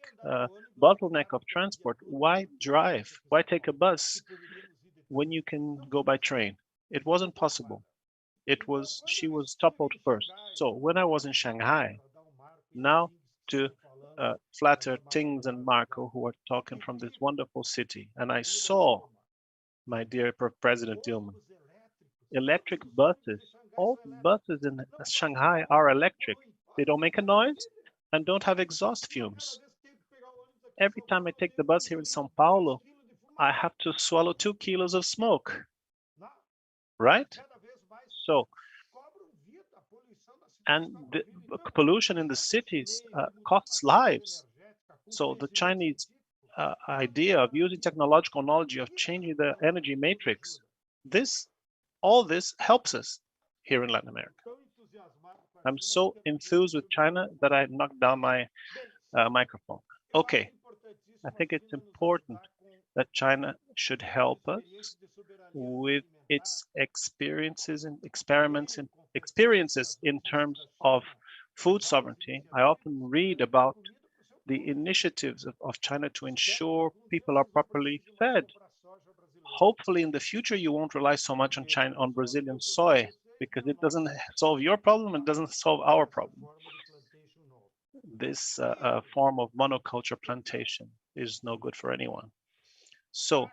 bottleneck of transport. Why drive? Why take a bus when you can go by train? It wasn't possible. She was toppled first. So when I was in Shanghai, now to flatter Tings and Marco, who are talking from this wonderful city, and I saw, my dear President Dilma, electric buses. All buses in Shanghai are electric. They don't make a noise and don't have exhaust fumes. Every time I take the bus here in São Paulo, I have to swallow 2 kilos of smoke, right? So, and the pollution in the cities costs lives. So the Chinese idea of using technological knowledge, of changing the energy matrix, all this helps us here in Latin America. I'm so enthused with China that I knocked down my microphone. Okay, I think it's important that China should help us with its experiences and experiences in terms of food sovereignty, I often read about the initiatives of China to ensure people are properly fed. Hopefully in the future, you won't rely so much on China, on Brazilian soy, because it doesn't solve your problem, it doesn't solve our problem. This form of monoculture plantation is no good for anyone. So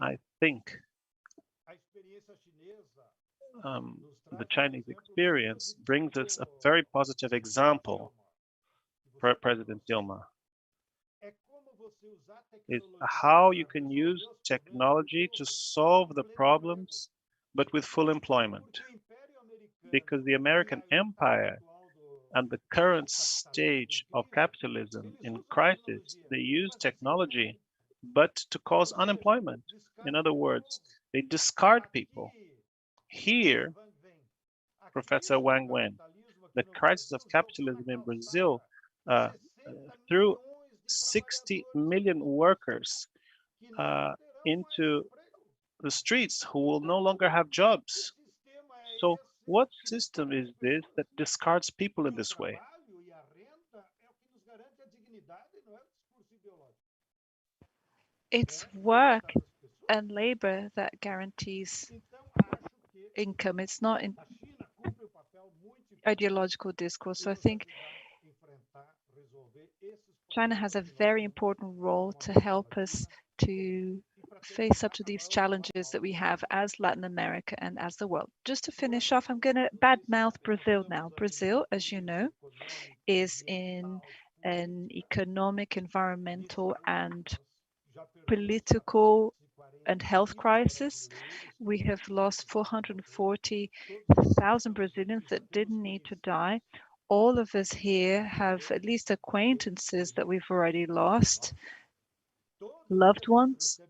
I think the Chinese experience brings us a very positive example for President Dilma. Is how you can use technology to solve the problems, but with full employment. Because the American empire and the current stage of capitalism in crisis, they use technology, but to cause unemployment. In other words, they discard people. Here, Professor Wang went. The crisis of capitalism in Brazil threw 60 million workers into the streets who will no longer have jobs. So what system is this that discards people in this way? It's work and labor that guarantees income. It's not in ideological discourse. So I think China has a very important role to help us to face up to these challenges that we have as Latin America and as the world. Just to finish off, I'm going to badmouth Brazil now. Brazil, as you know, is in an economic, environmental, and political and health crisis. We have lost 440,000 Brazilians that didn't need to die. All of us here have at least acquaintances that we've already lost, loved ones.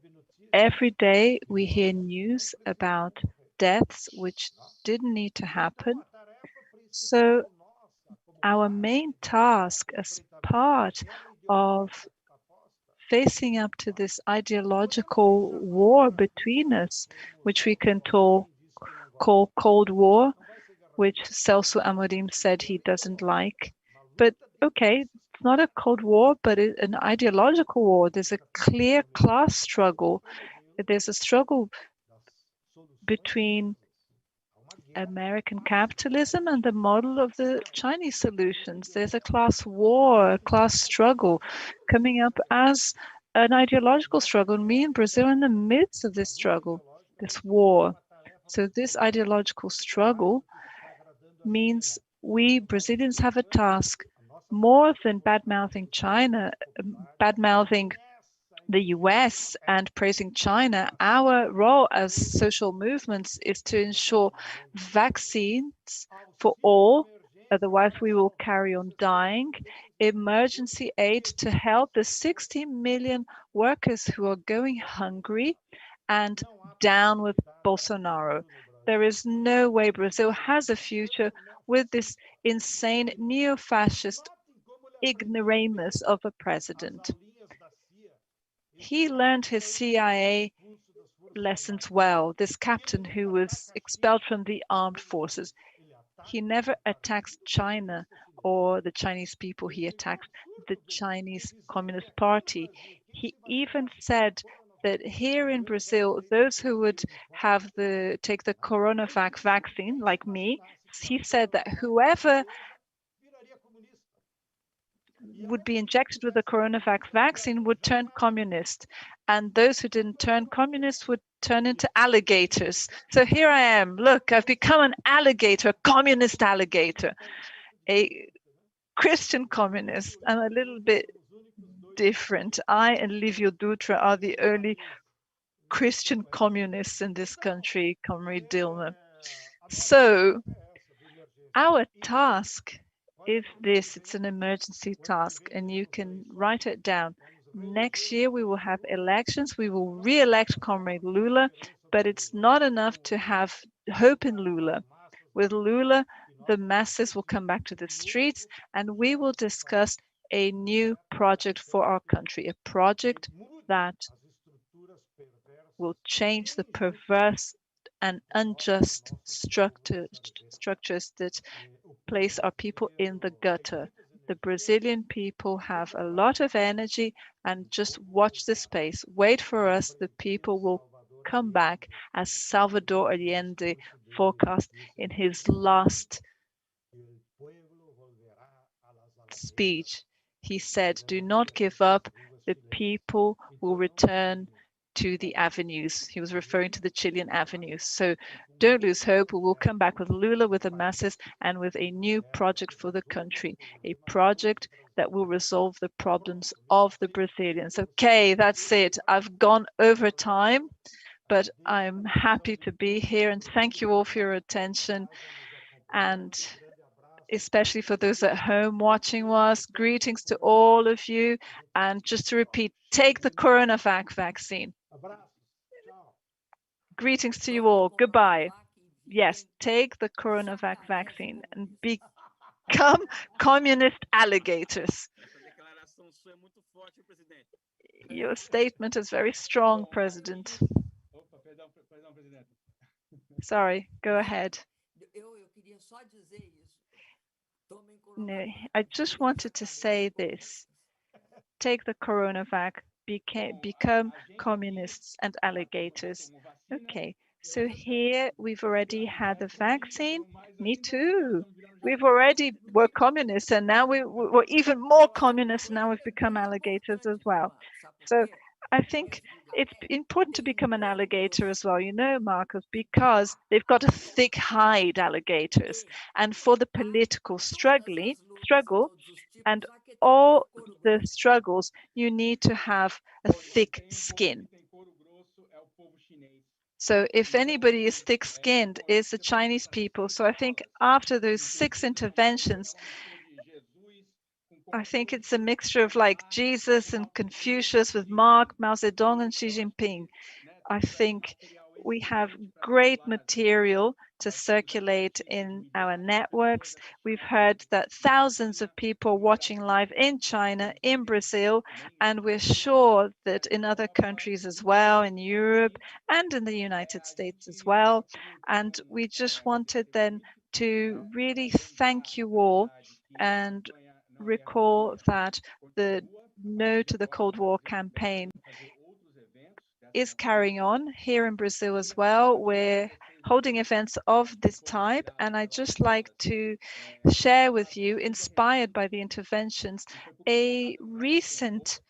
Every day we hear news about deaths which didn't need to happen. So our main task as part of facing up to this ideological war between us, which we can call Cold War, which Celso Amorim said he doesn't like. But okay, it's not a Cold War, but an ideological war. There's a clear class struggle. There's a struggle between American capitalism and the model of the Chinese solutions. There's a class war, a class struggle coming up as an ideological struggle. And me and Brazil are in the midst of this struggle, this war. So this ideological struggle means we Brazilians have a task more than bad-mouthing China, bad-mouthing the US and praising China. Our role as social movements is to ensure vaccines for all, otherwise we will carry on dying, emergency aid to help the 60 million workers who are going hungry, and down with Bolsonaro. There is no way Brazil has a future with this insane neo-fascist ignoramus of a president. He learned his CIA lessons well, this captain who was expelled from the armed forces. He never attacks China or the Chinese people. He attacks the Chinese Communist Party. He even said that here in Brazil, those who would take the CoronaVac vaccine, like me, he said that whoever would be injected with the CoronaVac vaccine would turn communist, and those who didn't turn communist would turn into alligators. So here I am. Look, I've become an alligator, a communist alligator, a Christian communist. I'm a little bit different. I and Livio Dutra are the only Christian communists in this country, Comrade Dilma. So our task is this. It's an emergency task, and you can write it down. Next year we will have elections. We will re-elect Comrade Lula, but it's not enough to have hope in Lula. With Lula, the masses will come back to the streets, and we will discuss a new project for our country, a project that will change the perverse and unjust structures that place our people in the gutter. The Brazilian people have a lot of energy, and just watch the space. Wait for us. The people will come back, as Salvador Allende forecast in his last speech. He said, "Do not give up. The people will return to the avenues." He was referring to the Chilean avenues. So don't lose hope. We will come back with Lula, with the masses, and with a new project for the country, a project that will resolve the problems of the Brazilians. Okay, that's it. I've gone over time, but I'm happy to be here, and thank you all for your attention. And especially for those at home watching us, greetings to all of you. And just to repeat, take the CoronaVac vaccine. Greetings to you all. Goodbye. Yes, take the CoronaVac vaccine and become communist alligators. Your statement is very strong, President. Sorry, go ahead. No, I just wanted to say this. Take the CoronaVac, become communists and alligators. Okay, so here we've already had the vaccine. Me too. We've already were communists, and now we're even more communists. Now we've become alligators as well. So I think it's important to become an alligator as well, you know, Marcos, because they've got a thick hide, alligators, and for the political struggle and all the struggles, you need to have a thick skin. So if anybody is thick-skinned, it's the Chinese people. So I think after those 6 interventions, I think it's a mixture of like Jesus and Confucius with Mark, Mao Zedong and Xi Jinping. I think we have great material to circulate in our networks. We've heard that thousands of people watching live in China, in Brazil, and we're sure that in other countries as well, in Europe and in the United States as well. And we just wanted then to really thank you all and recall that the No to the Cold War campaign is carrying on here in Brazil as well. We're holding events of this type, and I'd just like to share with you, inspired by the interventions, a recent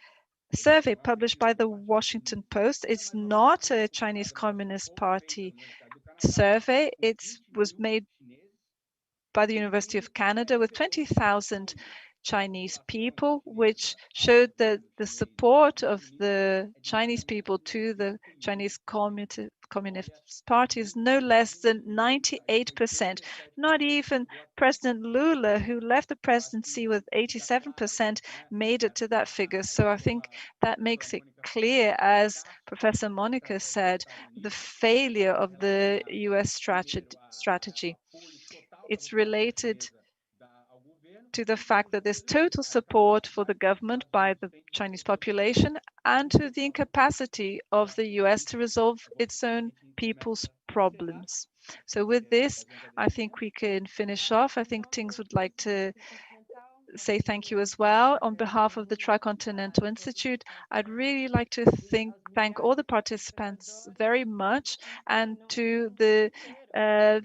survey published by the Washington Post. It's not a Chinese Communist Party survey. It was made by the University of Canada with 20,000 Chinese people, which showed that the support of the Chinese people to the Chinese Communist Party is no less than 98%. Not even President Lula, who left the presidency with 87%, made it to that figure. So I think that makes it clear, as Professor Monica said, the failure of the US strategy. It's related to the fact that there's total support for the government by the Chinese population and to the incapacity of the US to resolve its own people's problems. So with this, I think we can finish off. I think Tings would like to say thank you as well. On behalf of the Tricontinental Institute, I'd really like to thank all the participants very much, and to the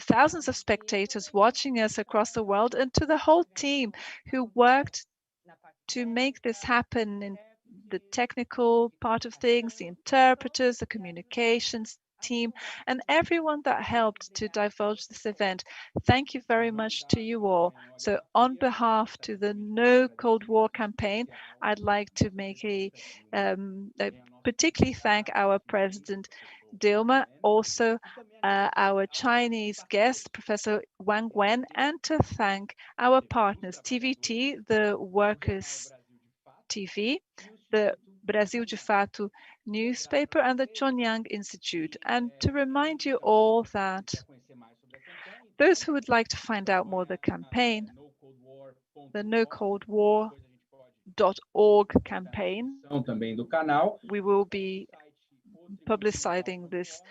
thousands of spectators watching us across the world, and to the whole team who worked to make this happen in the technical part of things, the interpreters, the communications team, and everyone that helped to divulge this event. Thank you very much to you all. So on behalf to the No Cold War campaign, I'd like to make particularly thank our President Dilma, also our Chinese guest, Professor Wang, and to thank our partners, TVT, the Workers' TV, the Brasil de Fato newspaper, and the Chongyang Institute. And to remind you all that those who would like to find out more the campaign, the nocoldwar.org campaign, we will be publicizing this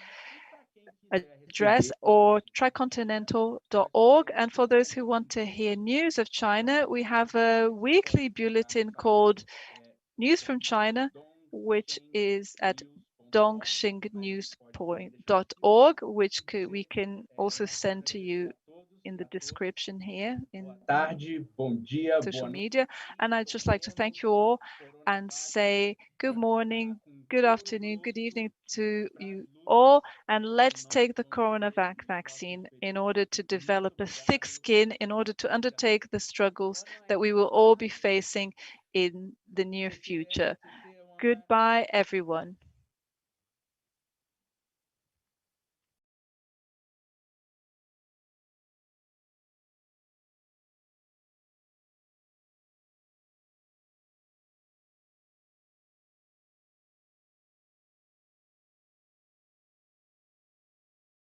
address or tricontinental.org. And for those who want to hear news of China, we have a weekly bulletin called News from China, which is at dongxingnews.org, which we can also send to you in the description here in social media. And I'd just like to thank you all and say good morning, good afternoon, good evening to you all. And let's take the coronavac vaccine in order to develop a thick skin, in order to undertake the struggles that we will all be facing in the near future. Goodbye, everyone.